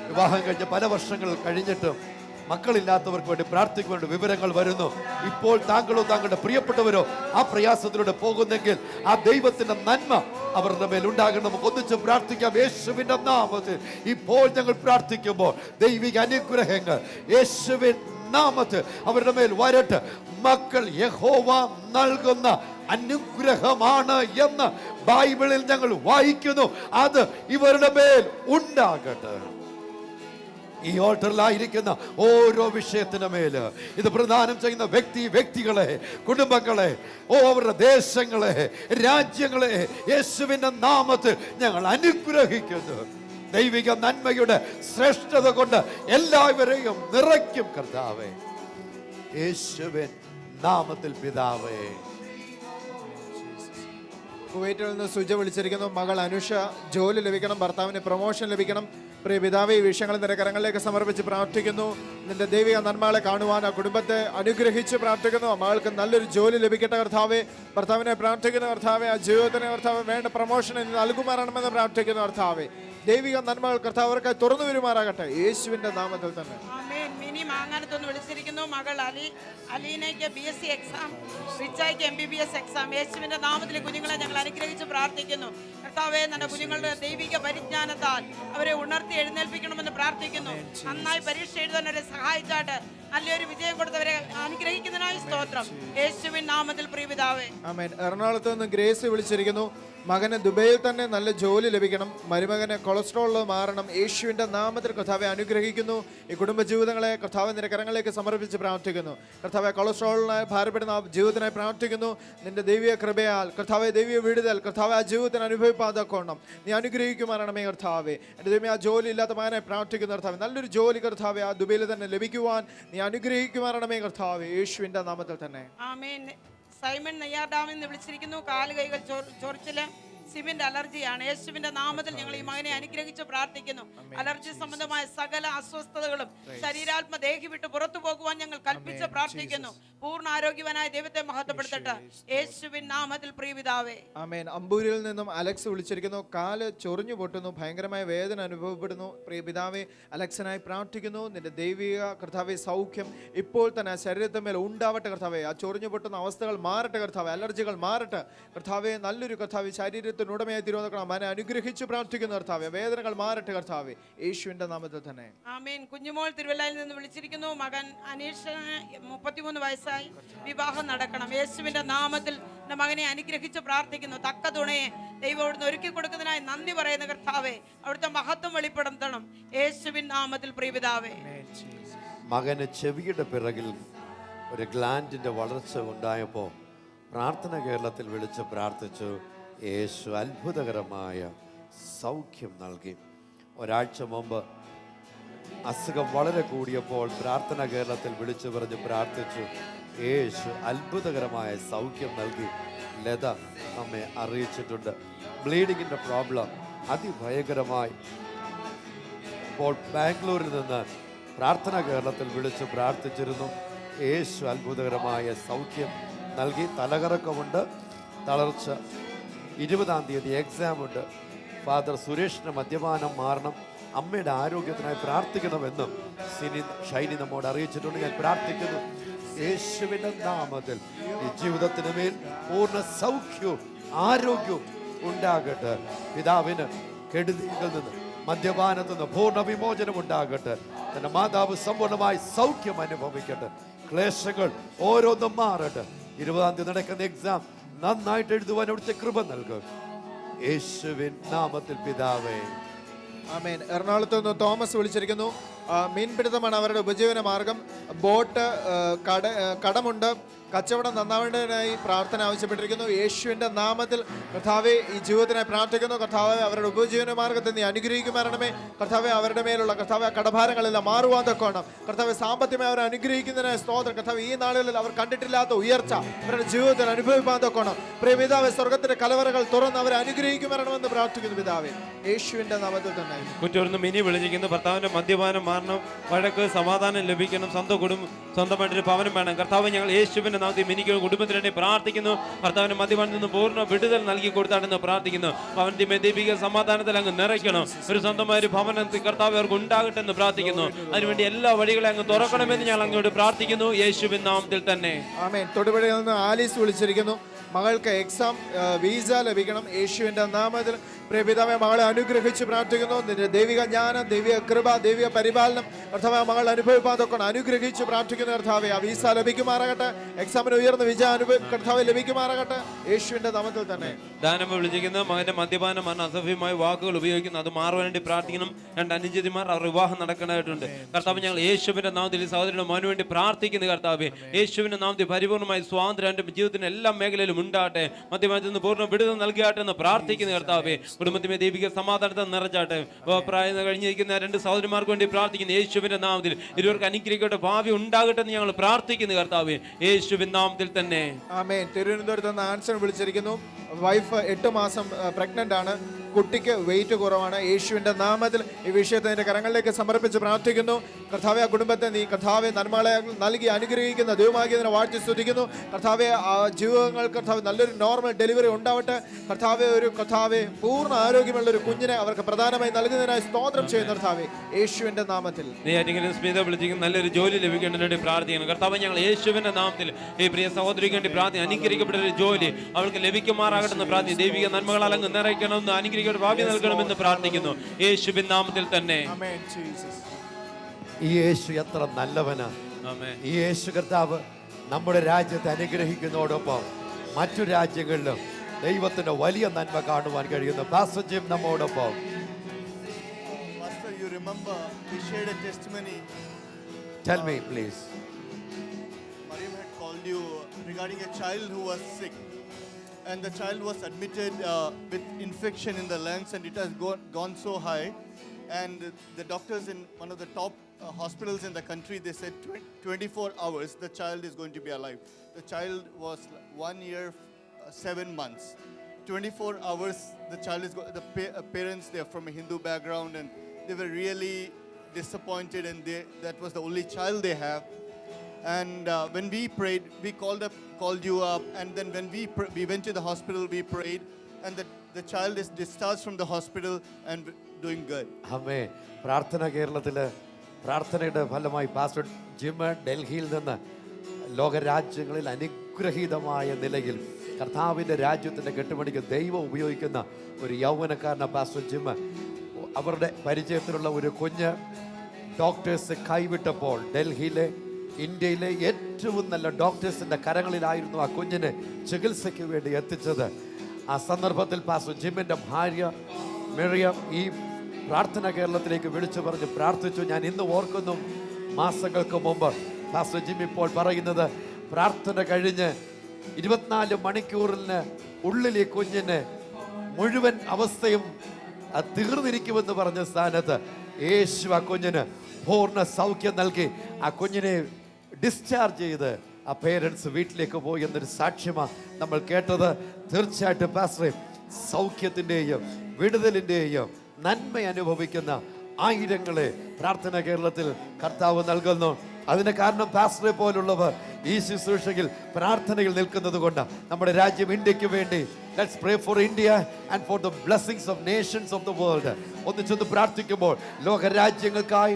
വിവാഹം കഴിഞ്ഞ് പല വർഷങ്ങൾ കഴിഞ്ഞിട്ടും മക്കളില്ലാത്തവർക്ക് വേണ്ടി പ്രാർത്ഥിക്കുവാൻ വിവരങ്ങൾ വരുന്നു. ഇപ്പോൾ താങ്കളോ താങ്കളുടെ പ്രിയപ്പെട്ടവരോ ആ പ്രയാസത്തിലൂടെ പോകുന്നെങ്കിൽ ആ ദൈവത്തിന്റെ നന്മ അവരുടെ മേൽ ഉണ്ടാകണം. നമുക്ക് ഒന്നിച്ച് പ്രാർത്ഥിക്കാം. യേശുവിന്റെ നാമത്തിൽ ഇപ്പോൾ ഞങ്ങൾ പ്രാർത്ഥിക്കുമ്പോൾ ദൈവിക അനുഗ്രഹങ്ങൾ യേശുവിൻ നാമത്തിൽ അവരുടെ മേൽ വരട്ടെ. മക്കൾ യഹോവ നൽകുന്ന അനുഗ്രഹമാണ് എന്ന് ബൈബിളിൽ ഞങ്ങൾ വായിക്കുന്നു. അത് ഇവരുടെ മേൽ ഉണ്ടാകട്ടെ. ഈ ഓൾട്ടറിലായിരിക്കുന്ന ഓരോ വിഷയത്തിന് മേല് ഇത് പ്രദാനം ചെയ്യുന്ന വ്യക്തികളെ, കുടുംബങ്ങളെ, അവരുടെ ദേശങ്ങളെ, രാജ്യങ്ങളെ യേശുവിന്റെ നാമത്തിൽ ഞങ്ങൾ അനുഗ്രഹിക്കുന്നു. ദൈവിക നന്മയുടെ ശ്രേഷ്ഠത കൊണ്ട് എല്ലാവരെയും നിറയ്ക്കും കർത്താവേ. യേശുവിൻ നാമത്തിൽ പിതാവേ. കുവൈറ്റിൽ നിന്ന് സുജ വിളിച്ചിരിക്കുന്നു. മകൾ അനുഷ ജോലി ലഭിക്കണം, ഭർത്താവിന് പ്രൊമോഷൻ ലഭിക്കണം. പ്രിയ പിതാവേ, ഈ വിഷയങ്ങൾ നിന്റെ കരങ്ങളിലേക്ക് സമർപ്പിച്ച് പ്രാർത്ഥിക്കുന്നു. നിന്റെ ദൈവിക നന്മകളെ കാണുവാൻ ആ കുടുംബത്തെ അനുഗ്രഹിച്ച് പ്രാർത്ഥിക്കുന്നു. മകൾക്ക് നല്ലൊരു ജോലി ലഭിക്കട്ടെ കർത്താവേ. ഭർത്താവിനെ പ്രാർത്ഥിക്കുന്ന കർത്താവേ, ആ ജീവിതത്തിന് കർത്താവ് വേണ്ട പ്രൊമോഷൻ നൽകുമാറാണെന്ന് പ്രാർത്ഥിക്കുന്നു കർത്താവേ. ദൈവിക നന്മകൾ കർത്താവ് അവർക്കായി തുറന്നു വരുമാറാകട്ടെ യേശുവിന്റെ നാമത്തിൽ തന്നെ. മിനി മാങ്ങാനത്തൊന്ന് വിളിച്ചിരിക്കുന്നു. മകൾ അലീനയ്ക്ക് BSc എക്സാം, റിച്ചായ്ക്ക് MBBS എക്സാം. യേശുവിന്റെ നാമത്തിൽ കുഞ്ഞുങ്ങളെ ഞങ്ങൾ അനുഗ്രഹിച്ച് പ്രാർത്ഥിക്കുന്നു. കർത്താവേ, നമ്മുടെ കുഞ്ഞുങ്ങളുടെ ദൈവിക പരിജ്ഞാനത്താൽ അവരെ ഉണർത്തി എഴുന്നേൽപ്പിക്കണമെന്ന് പ്രാർത്ഥിക്കുന്നു. നന്നായി പരീക്ഷ എഴുതാൻ അവരെ സഹായിച്ചാട്ട് നല്ലൊരു വിജയം കൊടുത്തവരെ അനുഗ്രഹിക്കുന്നതിനായി സ്തോത്രം. യേശുവിൻ നാമത്തിൽ പ്രിയ പിതാവേ. ആമേൻ. എറണാകുളത്ത് നിന്ന് ഗ്രേസ് വിളിച്ചിരിക്കുന്നു. മകന് ദുബൈയിൽ തന്നെ നല്ല ജോലി ലഭിക്കണം, മരുമകന് കൊളസ്ട്രോൾ മാറണം. യേശുവിന്റെ നാമത്തിൽ കർത്താവെ അനുഗ്രഹിക്കുന്നു. ഈ കുടുംബ ജീവിതങ്ങളെ കർത്താവ് നിന്റെ കരങ്ങളിലേക്ക് സമർപ്പിച്ച് പ്രാർത്ഥിക്കുന്നു. കർത്താവെ, കൊളസ്ട്രോളിനായി ഭാരപ്പെടുന്ന ആ ജീവിതത്തിനായി പ്രാർത്ഥിക്കുന്നു. നിന്റെ ദൈവിക കൃപയാൽ കർത്താവെ, ദൈവിക വിടുതൽ കർത്താവ് ആ ജീവിതത്തിന് അനുഭവിപ്പാതാക്കണം. നീ അനുഗ്രഹിക്കുമാറണമേ കർത്താവെ. എൻ്റെ ദൈവമേ, ആ ജോലി ഇല്ലാത്ത മകനെ പ്രാർത്ഥിക്കുന്നു കർത്താവെ. നല്ലൊരു ജോലി കർത്താവെ ആ ദുബൈയിൽ തന്നെ ലഭിക്കുവാൻ നീ അനുഗ്രഹിക്കുമാറണമേ കർത്താവെ, യേശുവിന്റെ നാമത്തിൽ തന്നെ. ആമേൻ. സൈമൺ നെയ്യാർ ഡാമിൽ നിന്ന് വിളിച്ചിരിക്കുന്നു. കാല് കൈകൾ ചൊറിച്ചില്, സിമിന്റ് അലർജിയാണ്. യേശുവിന്റെ നാമത്തിൽ ഞങ്ങൾ ഈ മകനെ അനുഗ്രഹിച്ച് പ്രാർത്ഥിക്കുന്നു. അലർജി സംബന്ധമായ സകല അസ്വസ്ഥതകളും ശരീരാത്മ ദേഹി വിട്ട് പുറത്തു പോകുവാൻ ഞങ്ങൾ കൽപ്പിച്ച് പ്രാർത്ഥിക്കുന്നു. പൂർണ്ണ ആരോഗ്യവാനായ ദൈവത്തെ മഹത്വപ്പെടുത്തട്ടെ യേശുവിൻ നാമത്തിൽ പ്രിയ പിതാവേ. ആമേൻ. അമ്പൂരിൽ നിന്നും അലക്സ് വിളിച്ചിരിക്കുന്നു. കാല് ചൊറിഞ്ഞു പൊട്ടുന്നു, ഭയങ്കരമായ വേദന അനുഭവപ്പെടുന്നു. പ്രിയ പിതാവേ, അലക്സിനായി പ്രാർത്ഥിക്കുന്നു. നിന്റെ ദൈവിക കർത്താവെ സൗഖ്യം ഇപ്പോൾ തന്നെ ശരീരത്തിന്മേൽ ഉണ്ടാവട്ടെ കർത്താവെ. ആ ചൊറിഞ്ഞു പൊട്ടുന്ന അവസ്ഥകൾ മാറട്ടെ കർത്താവെ, അലർജികൾ മാറട്ടെ കർത്താവെ. നല്ലൊരു കർത്താവെ ശരീരത്തിൽ ഉടമയായി തിരുവനന്തപുരം മനെ അനുഗ്രഹിച്ച് പ്രാർത്ഥിക്കുന്നു കർത്താവെ. വേദനകൾ മാറട്ടെ കർത്താവെ, യേശുവിന്റെ നാമത്തിൽ തന്നെ. ആമേൻ. കുഞ്ഞുമോൾ തിരുവല്ലയിൽ നിന്ന് വിളിച്ചിരിക്കുന്നു. മകൻ അനീഷിന് 33 വയസ്സായി, വിവാഹം നടക്കണം. യേശുവിന്റെ നാമത്തിൽ മകനെ അനുഗ്രഹിച്ച് പ്രാർത്ഥിക്കുന്നു. തക്ക തുണയെ ദൈവം അവിടുന്ന് ഒരുക്കി കൊടുക്കുന്നതിനായി നന്ദി പറയുന്ന കർത്താവെ, അവിടുത്തെ മഹത്വം വെളിപ്പെടുത്തണം യേശുവിൻ നാമത്തിൽ പ്രിയ പിതാവേ. മകന് ചെവിയുടെ പിറകിൽ ഒരു ഗ്ലാൻഡിന്റെ വളർച്ച ഉണ്ടായപ്പോൾ പ്രാർത്ഥന കേരളത്തിൽ വിളിച്ച് പ്രാർത്ഥിച്ചു. യേശു അത്ഭുതകരമായ സൗഖ്യം നൽകി. ഒരാഴ്ച മുമ്പ് അസുഖം വളരെ കൂടിയപ്പോൾ പ്രാർത്ഥന കേരളത്തിൽ വിളിച്ചു പറഞ്ഞ് പ്രാർത്ഥിച്ചു. യേശു അത്ഭുതകരമായ സൗഖ്യം നൽകി. ലത നമ്മെ അറിയിച്ചിട്ടുണ്ട്. ബ്ലീഡിങ്ങിൻ്റെ പ്രോബ്ലം അതിഭയങ്കരമായി. ഇപ്പോൾ ബാംഗ്ലൂരിൽ നിന്ന് പ്രാർത്ഥന കേരളത്തിൽ വിളിച്ച് പ്രാർത്ഥിച്ചിരുന്നു. യേശു അത്ഭുതകരമായ സൗഖ്യം നൽകി. തലകറക്കമുണ്ട്, തളർച്ച. 20-ാം തീയതി എക്സാം ഉണ്ട്. ഫാദർ സുരേഷിന് മദ്യപാനം മാറണം, അമ്മയുടെ ആരോഗ്യത്തിനായി പ്രാർത്ഥിക്കണമെന്നും ഷൈനി നമ്മോട് അറിയിച്ചിട്ടുണ്ട്. ഞാൻ പ്രാർത്ഥിക്കുന്നു യേശുവിന്റെ നാമത്തിൽ ഈ ജീവിതത്തിന് മേൽ പൂർണ്ണ സൗഖ്യവും ആരോഗ്യവും ഉണ്ടാകട്ടെ. പിതാവിന് കെടുതിയിൽ നിന്ന്, മദ്യപാനത്തിൽ നിന്ന് പൂർണ്ണ വിമോചനം ഉണ്ടാകട്ടെ. തന്റെ മാതാവ് സമ്പൂർണ്ണമായി സൗഖ്യം അനുഭവിക്കട്ടെ. ക്ലേശങ്ങൾ ഓരോന്നും മാറട്ടെ. 20-ാം തീയതി നടക്കുന്ന എക്സാം നന്നായിട്ട് എഴുതുവാൻ അവിടുത്തെ കൃപ നൽകും. യേശുവിൻ നാമത്തിൽ പിതാവേ, ആമേൻ. എറണാകുളത്ത് നിന്ന് തോമസ് വിളിച്ചിരിക്കുന്നു. മീൻപിടുത്തമാണ് അവരുടെ ഉപജീവന മാർഗം. ബോട്ട്, കടമുണ്ട്. കച്ചവടം നന്നാവേണ്ടതിനായി പ്രാർത്ഥന ആവശ്യപ്പെട്ടിരിക്കുന്നു. യേശുവിൻ്റെ നാമത്തിൽ കർത്താവെ ഈ ജീവിതത്തിനായി പ്രാർത്ഥിക്കുന്നു. കർത്താവെ അവരുടെ ഉപജീവന മാർഗത്തെ നീ അനുഗ്രഹിക്കുമാരണമേ. കർത്താവെ അവരുടെ മേലുള്ള കർത്താവെ കടഭാരങ്ങളെല്ലാം മാറുവാൻ തക്കോണം. കർത്താവെ സാമ്പത്തികമായി അവരെ അനുഗ്രഹിക്കുന്നതിനായി സ്തോത്രം. കർത്താവ് ഈ നാളുകളിൽ അവർ കണ്ടിട്ടില്ലാത്ത ഉയർച്ച അവരുടെ ജീവിതത്തിൽ അനുഭവിക്കാൻ തക്കോണം. പ്രിയപിതാവെ, സ്വർഗത്തിന്റെ കലവറകൾ തുറന്ന് അവരെ അനുഗ്രഹിക്കുമാരണമെന്ന് പ്രാർത്ഥിക്കുന്നു പിതാവെ, യേശുവിൻ്റെ നാമത്തിൽ തന്നെ. കുറ്റൂർന്ന് മിനി വിളിച്ചിരിക്കുന്നു. ഭർത്താവിന്റെ മദ്യപാനം മാറണം, വഴക്ക് സമാധാനം ലഭിക്കണം, സ്വന്തമായിട്ടൊരു ഭവനം വേണം. കർത്താവ്, ഞങ്ങൾ യേശുവിന്റെ നാമത്തിൽ മിനിക്ക് കുടുംബത്തിന് വേണ്ടി പ്രാർത്ഥിക്കുന്നു. ഭർത്താവിന്റെ മദ്യപാനത്തിൽ നിന്ന് പൂർണ്ണ വിടുതൽ നൽകി കൊടുത്താണെന്ന് പ്രാർത്ഥിക്കുന്നു. അവന്റെ ദൈവിക സമാധാനത്തിൽ അങ്ങ് നിറയ്ക്കണം. ഒരു സ്വന്തമായ ഒരു ഭവനത്തിൽ കർത്താവ് അവർക്ക് ഉണ്ടാകട്ടെ എന്ന് പ്രാർത്ഥിക്കുന്നു. അതിനുവേണ്ടി എല്ലാ വഴികളെ അങ്ങ് തുറക്കണമെന്ന് ഞങ്ങൾ അങ്ങോട്ട് പ്രാർത്ഥിക്കുന്നു, യേശുവിൻ നാമത്തിൽ തന്നെ. ആമേൻ. തൊടുപുഴയിൽ നിന്ന് ആലീസ് വിളിച്ചിരിക്കുന്നു. മകൾക്ക് എക്സാം വീസ ലഭിക്കണം യേശുവിൻ്റെ നാമത്തിൽ. പ്രിയപിതാവെ, മകളെ അനുഗ്രഹിച്ച് പ്രാർത്ഥിക്കുന്നു. നിന്റെ ദൈവിക ജ്ഞാനം, ദൈവിക കൃപ, ദൈവിക പരിപാലനം കർത്താവെ മകൾ അനുഭവിപ്പാൻ തൊക്കണം അനുഗ്രഹിച്ച് പ്രാർത്ഥിക്കുന്നു. കർത്താവെ ആ വീസ ലഭിക്കുമാറാകട്ടെ. എക്സാമിന് ഉയർന്ന വിജയം കർത്താവെ ലഭിക്കുമാറാകട്ടെ യേശുവിൻ്റെ നാമത്തിൽ തന്നെ. ദാനമ്മ വിളിച്ചിരിക്കുന്ന മകന്റെ മദ്യപാനം മരണ അസഭ്യമായ വാക്കുകൾ ഉപയോഗിക്കുന്നു, അത് മാറുവാൻ വേണ്ടി പ്രാർത്ഥിക്കണം. 2 അനുജതിമാർ അവർ വിവാഹം നടക്കേണ്ടതായിട്ടുണ്ട്. കർത്താവ്, ഞങ്ങൾ യേശുവിന്റെ നാമത്തിൽ സഹോദരന്റെ മോന് വേണ്ടി പ്രാർത്ഥിക്കുന്നു. കർത്താവെ, യേശുവിന്റെ നാമത്തിൽ പരിപൂർണ്ണമായി സ്വാതന്ത്ര്യം എൻ്റെ ജീവിതത്തിന് എല്ലാ മേഖലയിലും ഉണ്ടാകട്ടെ. മദ്യപാനത്തിൽ നിന്ന് പൂർണ്ണ വിടുതൽ നൽകിയാട്ടെ എന്ന് പ്രാർത്ഥിക്കുന്നു. കർത്താവെ, കുടുംബത്തിലെ ദൈവിക സമാധാനത്തെ നിറച്ചാട്ടെ. പ്രായം കഴിഞ്ഞിരിക്കുന്ന 2 സഹോദരിമാർക്ക് വേണ്ടി പ്രാർത്ഥിക്കുന്നു. യേശുവിന്റെ നാമത്തിൽ ഇരുവർക്ക് അനുഗ്രഹിക്കട്ടെ, ഭാവി ഉണ്ടാകട്ടെ എന്ന് ഞങ്ങൾ പ്രാർത്ഥിക്കുന്നു. കർത്താവെ, യേശുവിൻ നാമത്തിൽ തന്നെ. ആമേൻ. തിരുവനന്തപുരത്ത് നിന്ന് ആൻസൺ വിളിച്ചിരിക്കുന്നു. വൈഫ് 8 മാസം പ്രഗ്നന്റ് ആണ്. കുട്ടിക്ക് വെയിറ്റ് കുറവാണ്. യേശുവിൻ്റെ നാമത്തിൽ ഈ വിഷയത്തെ നിന്റെ കരങ്ങളിലേക്ക് സമർപ്പിച്ച് പ്രാർത്ഥിക്കുന്നു. കർത്താവെ, ആ കുടുംബത്തെ നീ കർത്താവെ നന്മകളെ നൽകി അനുഗ്രഹിക്കുന്ന ദൈവമാകിയ അതിനെ വാഴ്ത്തി സ്തുതിക്കുന്നു. കർത്താവെ, ആ ജീവിതങ്ങൾ കർത്താവ് നല്ലൊരു നോർമൽ ഡെലിവറി ഉണ്ടാവട്ടെ. കർത്താവെ പൂർണ്ണ ആരോഗ്യമുള്ള ഒരു കുഞ്ഞിനെ അവർക്ക് പ്രധാനമായി നൽകുന്നതിനായി സ്തോത്രം ചെയ്യുന്നു. കർത്താവെ, യേശുവിൻ്റെ നാമത്തിൽ. സ്മിത വിളിച്ചിരിക്കുന്ന നല്ലൊരു ജോലി ലഭിക്കേണ്ടതിന് പ്രാർത്ഥിക്കുന്നു. കർത്താവ്, ഞങ്ങൾ യേശുവിന്റെ നാമത്തിൽ ഈ പ്രിയ സഹോദരിക്ക് വേണ്ടി പ്രാർത്ഥിക്കുന്നു. അനുഗ്രഹിക്കപ്പെട്ട ഒരു ജോലി അവൾക്ക് ലഭിക്കുമാറാകട്ടെ എന്ന് പ്രാർത്ഥിക്കുന്നു. ദൈവിക നന്മകളാൽ അങ്ങ് നിറയ്ക്കണമെന്ന് അനുഗ്രഹിക്കപ്പെട്ട ഭാവി നൽകണമെന്ന് പ്രാർത്ഥിക്കുന്നു, യേശുവിൻ നാമത്തിൽ തന്നെ. ഈ യേശു എത്ര നല്ലവനാ. ഈ യേശു കർത്താവ് നമ്മുടെ രാജ്യത്തെ അനുഗ്രഹിക്കുന്നതോടൊപ്പം മറ്റു രാജ്യങ്ങളിലും ദൈവത്തിന്റെ വലിയ നന്മ കാണുവാൻ കഴിയുന്നു. പാസ്റ്റർ ജിം നമ്മോടൊപ്പം. Pastor, you remember we shared a testimony. Tell me please. Mariam had called you regarding a child who was sick, and the child was admitted with infection in the lungs, and it has gone so high, and the doctors in one of the top hospitals in the country, they said 24 hours the child is going to be alive. The child was 1 year 7 months. 24 hours the child is the parents, they are from a Hindu background, and they were really disappointed, and that was the only child they have. And when we prayed, we called you up, and then when we went to the hospital, we prayed, and the child is discharged from the hospital and doing good. ആമേൻ. പ്രാർത്ഥന കേരളത്തില് പ്രാർത്ഥനയുടെ ഫലമായി pastor gym ഡൽഹിയിൽ നിന്ന് ലോകരാജ്യങ്ങളിൽ അനുഗ്രഹീതമായ നിലയിൽ കർത്താവിൻ്റെ രാജ്യത്തിൻ്റെ കെട്ടുപണിക്ക് ദൈവം ഉപയോഗിക്കുന്ന ഒരു യൗവനക്കാരന പാസ്റ്റർ ജിം. അവരുടെ പരിചയത്തിലുള്ള ഒരു കുഞ്ഞ് ഡോക്ടേഴ്സ് കൈവിട്ടപ്പോൾ ഡൽഹിയിലെ ഇന്ത്യയിലെ ഏറ്റവും നല്ല ഡോക്ടേഴ്സിൻ്റെ കരങ്ങളിലായിരുന്നു ആ കുഞ്ഞിനെ ചികിത്സയ്ക്ക് വേണ്ടി എത്തിച്ചത്. ആ സന്ദർഭത്തിൽ പാസ്റ്റർ ജിമ്മിൻ്റെ ഭാര്യ മെറിയം ഈ പ്രാർത്ഥന കേരളത്തിലേക്ക് വിളിച്ചു പറഞ്ഞ് പ്രാർത്ഥിച്ചു. ഞാൻ ഇന്ന് ഓർക്കുന്നു, മാസങ്ങൾക്ക് മുമ്പ് പാസ്റ്റർ ജിം ഇപ്പോൾ പറയുന്നത്, പ്രാർത്ഥന കഴിഞ്ഞ് 24 മണിക്കൂറിന് ഉള്ളിൽ ഈ കുഞ്ഞിന് മുഴുവൻ അവസ്ഥയും തീർന്നിരിക്കുമെന്ന് പറഞ്ഞ സ്ഥാനത്ത് യേശു ആ കുഞ്ഞിന് പൂർണ്ണ സൗഖ്യം നൽകി ആ കുഞ്ഞിനെ ഡിസ്ചാർജ് ചെയ്ത് ആ പേരൻസ് വീട്ടിലേക്ക് പോയി എന്നൊരു സാക്ഷ്യമാണ് നമ്മൾ കേട്ടത്. തീർച്ചയായിട്ടും പാസ്റ്ററെ, സൗഖ്യത്തിൻ്റെയും വിടുതലിൻ്റെയും നന്മ അനുഭവിക്കുന്ന ആയിരങ്ങളെ പ്രാർത്ഥന കേരളത്തിൽ കർത്താവ് നൽകുന്നു. അതിന് കാരണം പാസ്റ്ററെ പോലുള്ളവർ ഈ ശുശ്രൂഷയിൽ പ്രാർത്ഥനയിൽ നിൽക്കുന്നത് കൊണ്ട്. നമ്മുടെ രാജ്യം ഇന്ത്യക്ക് വേണ്ടി let's pray for India and for the blessings of nations of the world. ഒന്നിച്ചൊന്ന് പ്രാർത്ഥിക്കുമ്പോൾ ലോകരാജ്യങ്ങൾക്കായി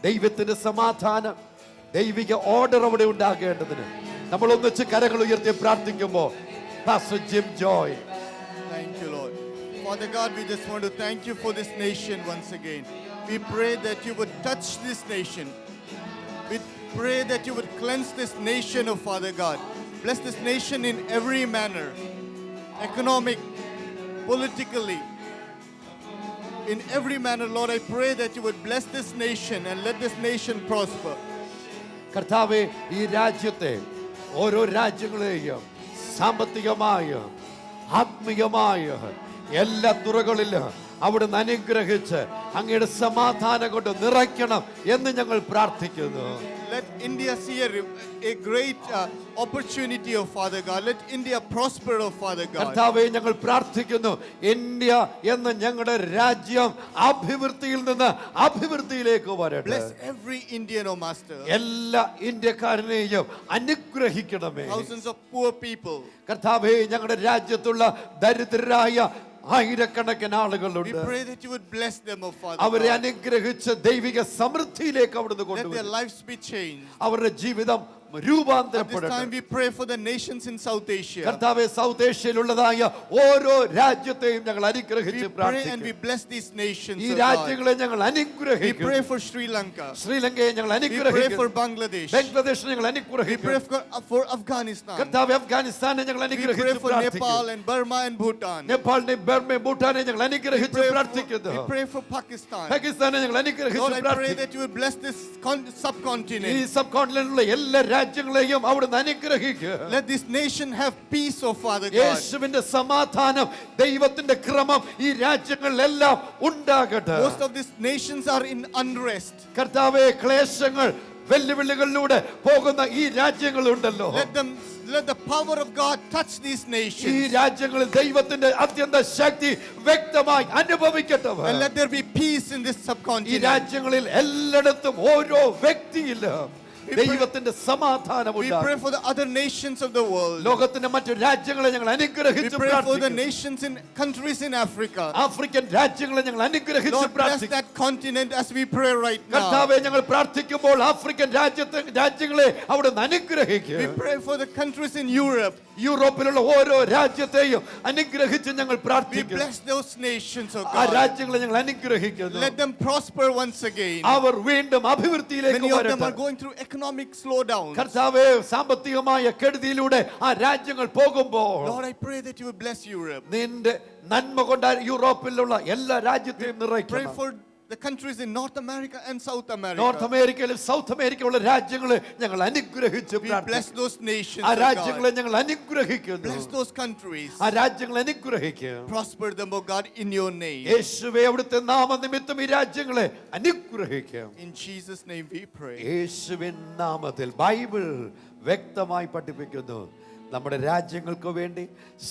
ദൈവത്തിന്റെ സമാധാനം, ദൈവിക ഓർഡർ അവിടെ ഉണ്ടാകേണ്ടതിന് നമ്മൾ ഒന്നിച്ച് കരങ്ങൾ ഉയർത്തി പ്രാർത്ഥിക്കുമ്പോൾ pastor Jim Joy. Thank you, Lord. Father God, we just want to thank you for this nation once again. We pray that you would touch this nation. We pray that you would cleanse this nation, oh Father God. Bless this nation in every manner, economic, politically, in every manner. Lord, I pray that you would bless this nation and let this nation prosper. കർത്താവേ, ഈ രാജ്യത്തെ ഓരോ രാജ്യങ്ങളെയും സാമ്പത്തികമായ ആത്മീയമായ എല്ലാ തുറകളിലും അവിടുന്ന് അനുഗ്രഹിച്ച് അങ്ങയുടെ സമാധാനം കൊണ്ട് നിറയ്ക്കണം എന്ന് ഞങ്ങൾ പ്രാർത്ഥിക്കുന്നു. Let India see a great opportunity, oh Father God. Let India prosper, oh Father God. കർത്താവേ, ഞങ്ങൾ പ്രാർത്ഥിക്കുന്നു, ഇന്ത്യ എന്ന ഞങ്ങളുടെ രാജ്യം അഭിവൃദ്ധിയിൽ നിന്ന് അഭിവൃദ്ധിയിലേക്ക് വരട്ടെ. Bless every Indian, oh Master. എല്ലാ ഇന്ത്യക്കാരനെയും അനുഗ്രഹിക്കണമേ. Thousands of poor people. കർത്താവേ, ഞങ്ങളുടെ രാജ്യത്തുള്ള ദരിദ്രരായ ആയിരക്കണക്കിന് We ആളുകളുണ്ട്. pray that you would bless them, oh Father അവരെ God. അനുഗ്രഹിച്ച് ദൈവിക സമൃദ്ധിയിലേക്ക് അവിടുന്ന് Let their കൊണ്ടുവരും. lives be changed. അവരുടെ ജീവിതം At this രൂപാന്തരപ്പെടട്ടെ. time we pray for the nations in South Asia. കർത്താവെ, സൗത്ത് ഏഷ്യയിലുള്ളതായ ഓരോ രാജ്യത്തെയും ഞങ്ങൾ We അനുഗ്രഹിച്ച് pray and we പ്രാർത്ഥിക്കും. bless these nations, ഈ oh God. രാജ്യങ്ങളെ ഞങ്ങൾ We അനുഗ്രഹിക്കും. pray for Sri Lanka. ശ്രീലങ്കയെ ഞങ്ങൾ We pray അനുഗ്രഹിക്കും. for Bangladesh. ബംഗ്ലാദേശിനെ ഞങ്ങൾ We അനുഗ്രഹിക്കും. pray for Afghanistan. കർത്താവെ, അഫ്ഗാനിസ്ഥാനെ ഞങ്ങൾ We pray അനുഗ്രഹിച്ച് for Nepal പ്രാർത്ഥിക്കും. and Burma and Bhutan. നേപ്പാളിനെ, ബർമയെ, ഭൂട്ടാനെ ഞങ്ങൾ We അനുഗ്രഹിച്ച് പ്രാർത്ഥിക്കുന്നു. pray for Pakistan. പാകിസ്ഥാനെ ഞങ്ങൾ അനുഗ്രഹിച്ച് Lord, I pray പ്രാർത്ഥിക്കുന്നു. that you would bless this subcontinent. ഈ സബ് കോണ്ടിനെന്റിലുള്ള എല്ലാ രാജ്യങ്ങളെയും അവിടുന്ന് അനുഗ്രഹിക്കുക. Let this nation have peace, oh Father God. യേശുവിന്റെ സമാധാനം, ദൈവത്തിന്റെ ക്രമം ഈ രാജ്യങ്ങളിലെല്ലാം ഉണ്ടാകട്ടെ. Most of these nations are in unrest. കർത്താവെ, ക്ലേശങ്ങൾ വെല്ലുവിളികളിലൂടെ പോകുന്ന ഈ രാജ്യങ്ങളുണ്ടല്ലോ, Let the power of God touch these ഈ nations. രാജ്യങ്ങളിൽ ദൈവത്തിന്റെ അത്യന്ത ശക്തി വ്യക്തമായി അനുഭവിക്കട്ടെ. And let there be peace in this ഈ subcontinent. രാജ്യങ്ങളിൽ എല്ലായിടത്തും ഓരോ വ്യക്തിയിലും ദൈവത്തിന്റെ സമാധാനം We pray ഉണ്ടാകും. for the other nations of the world. ലോകത്തിന്റെ മറ്റു രാജ്യങ്ങളെ ഞങ്ങൾ We അനുഗ്രഹിച്ച് pray for the പ്രാർത്ഥിക്കുന്നു. nations in countries in Africa. African രാജ്യങ്ങളെ ഞങ്ങൾ അനുഗ്രഹിച്ച് Lord, bless പ്രാർത്ഥിക്കുന്നു. that continent as we pray right now. കർത്താവെ, ഞങ്ങൾ പ്രാർത്ഥിക്കുമ്പോൾ ആഫ്രിക്കൻ രാജ്യങ്ങളെ അവിടുന്ന് അനുഗ്രഹിക്കുക. We pray for the countries in Europe. യൂറോപ്പിലുള്ള ഓരോ രാജ്യത്തെയും അനുഗ്രഹിച്ച് ഞങ്ങൾ We പ്രാർത്ഥിക്കുന്നു. bless those nations, oh ആ God. രാജ്യങ്ങളെ ഞങ്ങൾ അനുഗ്രഹിക്കുന്നു. Let them prosper once again. അവർ വീണ്ടും അഭിവൃദ്ധിയിലേക്ക് Many of them are വരട്ടെ. going through economic slowdown. കർത്താവെ, സാമ്പത്തികമായ കെടുതിയിലൂടെ ആ രാജ്യങ്ങൾ പോകുമ്പോൾ Lord, I pray that you would bless Europe. നിന്റെ നന്മ കൊണ്ട് യൂറോപ്പിലുള്ള എല്ലാ രാജ്യത്തെയും Pray നിറയ്ക്കണം. for the countries in North America and South north America. അമേരിക്കയിലും സൗത്ത് അമേരിക്കയിലുള്ള രാജ്യങ്ങളെ ഞങ്ങൾ അനുഗ്രഹിച്ച് We bless പ്രാർത്ഥിക്കുന്നു. those nations, ആ oh രാജ്യങ്ങളെ God. ഞങ്ങൾ അനുഗ്രഹിക്കുന്നു. Bless those countries. ആ രാജ്യങ്ങളെ അനുഗ്രഹിക്കുക. Prosper them, oh God, in your name. യേശുവേ, അവിടുത്തെ നാമനിമിത്തം ഈ രാജ്യങ്ങളെ അനുഗ്രഹിക്കാം. In Jesus' name we pray. യേശുവിൻ നാമത്തിൽ ബൈബിൾ വ്യക്തമായി പഠിപ്പിക്കുന്നു, നമ്മുടെ രാജ്യങ്ങൾക്ക് വേണ്ടി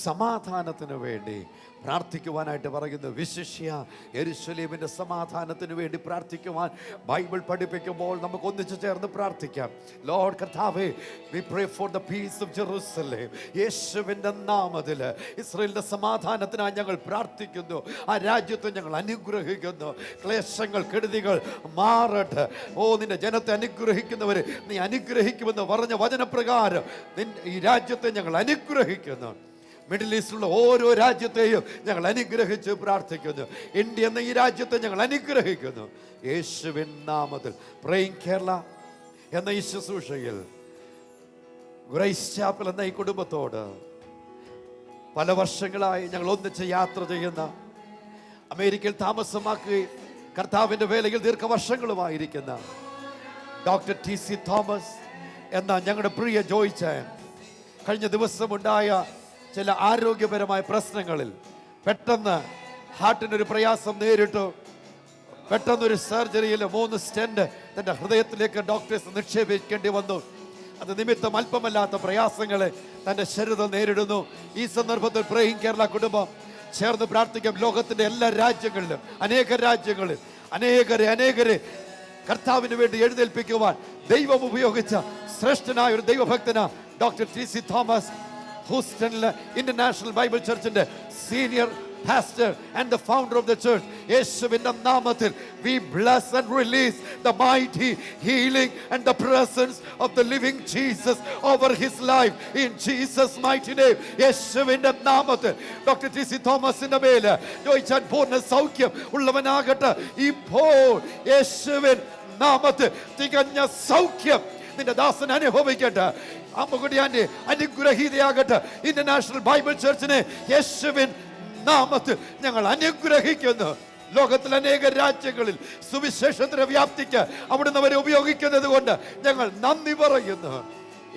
സമാധാനത്തിന് വേണ്ടി പ്രാർത്ഥിക്കുവാനായിട്ട് പറയുന്നു. വിശിഷ്യ യെരൂശലേമിന്റെ സമാധാനത്തിന് വേണ്ടി പ്രാർത്ഥിക്കുവാൻ ബൈബിൾ പഠിപ്പിക്കുമ്പോൾ നമുക്ക് ഒന്നിച്ചു ചേർന്ന് പ്രാർത്ഥിക്കാം. ലോർഡ് കർത്താവേ, we pray for the peace of Jerusalem. യേശുവിന്റെ നാമത്തിൽ ഇസ്രായേലിന്റെ സമാധാനത്തിനായി ഞങ്ങൾ പ്രാർത്ഥിക്കുന്നു. ആ രാജ്യത്തെ ഞങ്ങൾ അനുഗ്രഹിക്കുന്നു. ക്ലേശങ്ങൾ, കെടുതികൾ മാറട്ടെ. ഓ, നിന്റെ ജനത്തെ അനുഗ്രഹിക്കുന്നവരെ നീ അനുഗ്രഹിക്കുമെന്ന് പറഞ്ഞ വചനപ്രകാരം ഈ രാജ്യത്തെ ഞങ്ങൾ അനുഗ്രഹിക്കുന്നു. മിഡിൽ ഈസ്റ്റിലുള്ള ഓരോ രാജ്യത്തെയും ഞങ്ങൾ അനുഗ്രഹിച്ച് പ്രാർത്ഥിക്കുന്നു. ഇന്ത്യ എന്ന ഈ രാജ്യത്തെ ഞങ്ങൾ അനുഗ്രഹിക്കുന്നു. യേശുവിൻ നാമത്തിൽ പ്രേയിങ് കേരള എന്ന ഈ ശുശ്രൂഷയിൽ ഗ്രേസ് ചാപ്പൽ എന്ന ഈ കുടുംബത്തോട് പല വർഷങ്ങളായി ഞങ്ങൾ ഒന്നിച്ച് യാത്ര ചെയ്യുന്ന, അമേരിക്കയിൽ താമസമാക്കുകയും കർത്താവിൻ്റെ വേലയിൽ ദീർഘവർഷങ്ങളുമായിരിക്കുന്ന ഡോക്ടർ TC തോമസ് എന്ന ഞങ്ങളുടെ പ്രിയ ജോയിച്ചാൻ കഴിഞ്ഞ ദിവസമുണ്ടായ ചില ആരോഗ്യപരമായ പ്രശ്നങ്ങളിൽ പെട്ടെന്ന് ഹാർട്ടിനൊരു പ്രയാസം നേരിട്ടു. പെട്ടെന്നൊരു സർജറിയിൽ 3 സ്റ്റെൻറ്റ് തൻ്റെ ഹൃദയത്തിലേക്ക് ഡോക്ടേഴ്സ് നിക്ഷേപിക്കേണ്ടി വന്നു. അത് നിമിത്തം അല്പമല്ലാത്ത പ്രയാസങ്ങളെ തൻ്റെ ശരീരം നേരിടുന്നു. ഈ സന്ദർഭത്തിൽ പ്രേയിങ് കേരള കുടുംബം ചേർന്ന് പ്രാർത്ഥിക്കാം. ലോകത്തിൻ്റെ എല്ലാ രാജ്യങ്ങളിലും അനേക രാജ്യങ്ങളിൽ അനേകരെ കർത്താവിന് വേണ്ടി എഴുന്നേൽപ്പിക്കുവാൻ ദൈവം ഉപയോഗിച്ച ശ്രേഷ്ഠനായ ഒരു ദൈവഭക്തന ഡോക്ടർ TC തോമസ് ഹൂസ്റ്റണിലെ ഇന്റർനാഷണൽ ബൈബിൾ ചർച്ചിന്റെ senior pastor and the founder of the church. യേശുവിന്റെ നാമത്തിൽ we bless and release the mighty healing and the presence of the living Jesus over his life in Jesus mighty name. യേശുവിന്റെ നാമത്തിൽ doctor ടി.സി. തോമസിന്റെ മേൽ ജോയിച്ചാൻ പൂർണ്ണ സൗഖ്യം ഉള്ളവനാകട്ടെ. ഇപ്പോൾ യേശുവിൻ നാമത്തിൽ തികഞ്ഞ സൗഖ്യം നിന്റെ ദാസൻ അനുഭവിക്കട്ടെ. അമ്മുകുടിയാന്റെ അനുഗ്രഹീതയാകട്ടെ. ഇന്റർനാഷണൽ ബൈബിൾ ചർച്ചിനെ യേശുവിൻ നാമത്തിൽ ഞങ്ങൾ അനുഗ്രഹിക്കുന്നു. ലോകത്തിൽ അനേക രാജ്യങ്ങളിൽ സുവിശേഷത്തിന്റെ വ്യാപ്തിക്ക് അവിടുന്ന് അവരെ ഉപയോഗിക്കുന്നത് കൊണ്ട് ഞങ്ങൾ നന്ദി പറയുന്നു.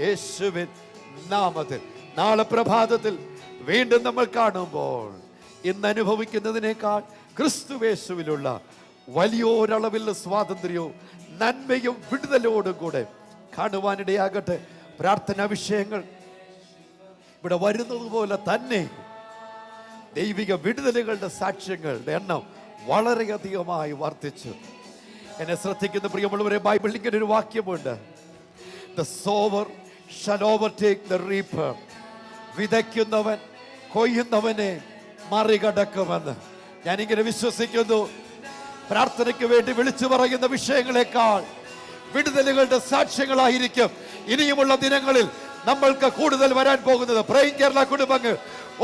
യേശുവിൻ നാമത്തിൽ നാളെ പ്രഭാതത്തിൽ വീണ്ടും നമ്മൾ കാണുമ്പോൾ ഇന്ന് അനുഭവിക്കുന്നതിനേക്കാൾ ക്രിസ്തുവേശുവിലുള്ള വലിയൊരളവിലുള്ള സ്വാതന്ത്ര്യവും നന്മയും വിടുതലോടും കൂടെ കാണുവാനിടയാകട്ടെ. പ്രാർത്ഥനാ വിഷയങ്ങൾ ഇവിടെ വരുന്നത് പോലെ തന്നെ ദൈവിക വിടുതലുകളുടെ സാക്ഷ്യങ്ങളുടെ എണ്ണം വളരെയധികമായി വർദ്ധിച്ചു. എന്നെ ശ്രദ്ധിക്കുന്ന പ്രിയമുള്ളവരെ, ബൈബിളിൽ ഇങ്ങനെ ഒരു വാക്യമുണ്ട്, the sower shall overtake the reaper. വിതയ്ക്കുന്നവൻ കൊയ്യുന്നവനെ മറികടക്കുമെന്ന് ഞാനിങ്ങനെ വിശ്വസിക്കുന്നു. പ്രാർത്ഥനയ്ക്ക് വേണ്ടി വിളിച്ചു പറയുന്ന വിഷയങ്ങളെക്കാൾ വിടുതലുകളുടെ സാക്ഷ്യങ്ങളായിരിക്കും ഇനിയുമുള്ള ദിനങ്ങളിൽ നമ്മൾക്ക് കൂടുതൽ വരാൻ പോകുന്നത്. പ്രേയിങ് കേരള കുടുംബങ്ങൾ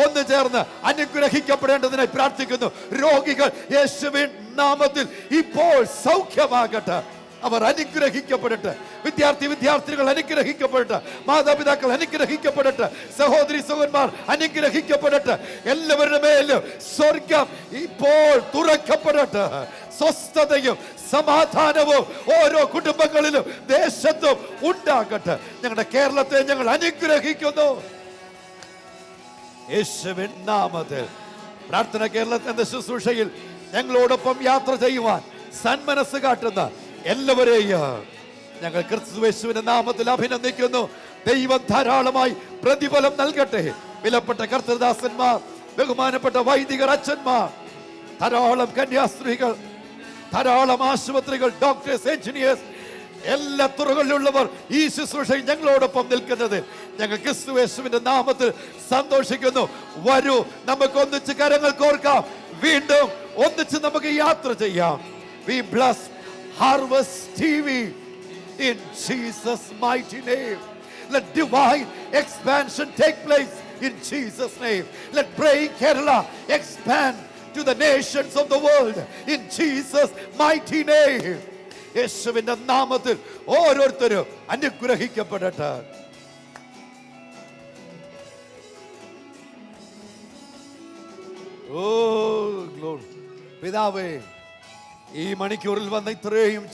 ഒന്ന് ചേർന്ന് അനുഗ്രഹിക്കപ്പെടേണ്ടതിനായി പ്രാർത്ഥിക്കുന്നു. രോഗികൾ യേശുവിൻ നാമത്തിൽ ഇപ്പോൾ സൗഖ്യമാകട്ടെ. അവർ അനുഗ്രഹിക്കപ്പെടട്ടെ. വിദ്യാർത്ഥികൾ അനുഗ്രഹിക്കപ്പെടട്ടെ. മാതാപിതാക്കൾ അനുഗ്രഹിക്കപ്പെടട്ടെ. സഹോദരി സഹോദരന്മാർ അനുഗ്രഹിക്കപ്പെടട്ടെ. എല്ലാവരുടെ മേലും സ്വർഗം ഇപ്പോൾ തുറക്കപ്പെടട്ടെ. സ്വസ്ഥതയും സമാധാനവും ഓരോ കുടുംബങ്ങളിലും ദേശത്തും ഉണ്ടാകട്ടെ. ഞങ്ങളുടെ കേരളത്തെ ഞങ്ങൾ അനുഗ്രഹിക്കുന്നു യേശുവിൻ നാമത്തിൽ. പ്രാർത്ഥന കേരളത്തിന്റെ ശുശ്രൂഷയിൽ ഞങ്ങളോടൊപ്പം യാത്ര ചെയ്യുവാൻ സന്മനസ് കാട്ടുന്ന എല്ലാവരെയും ഞങ്ങൾ ക്രിസ്തുയേശുവിന്റെ നാമത്തിൽ അഭിനന്ദിക്കുന്നു. ദൈവം ധാരാളമായി പ്രതിഫലം നൽകട്ടെ. വിലപ്പെട്ട കർത്തൃദാസന്മാർ, ബഹുമാനപ്പെട്ട വൈദികർ, അച്ഛന്മാർ, ധാരാളം കന്യാസ്ത്രീകൾ, ധാരാളം ആശുപത്രികൾ, ഡോക്ടേഴ്സ്, എഞ്ചിനീയേഴ്സ്, എല്ലാ തുറകളിലുള്ളവർ ഈ ശുശ്രൂഷയിൽ ഞങ്ങളോടൊപ്പം നിൽക്കുന്നത് ഞങ്ങൾ ക്രിസ്തുയേശുവിന്റെ നാമത്തിൽ സന്തോഷിക്കുന്നു. വരൂ, നമുക്ക് ഒന്നിച്ച് കരങ്ങൾ കോർക്കാം. വീണ്ടും ഒന്നിച്ച് നമുക്ക് യാത്ര ചെയ്യാം. We bless Harvest TV in Jesus mighty name. Let divine expansion take place in Jesus name. Let Praying Kerala expand to the nations of the world in Jesus mighty name. യേശുവിന്റെ നാമത്തിൽ ഓരോരുത്തരും അനുഗ്രഹിക്കപ്പെടട്ടെ. ഓ ഗ്ലോറി. പിതാവേ, ഈ മണിക്കൂറിൽ വന്ന ഇത്രയും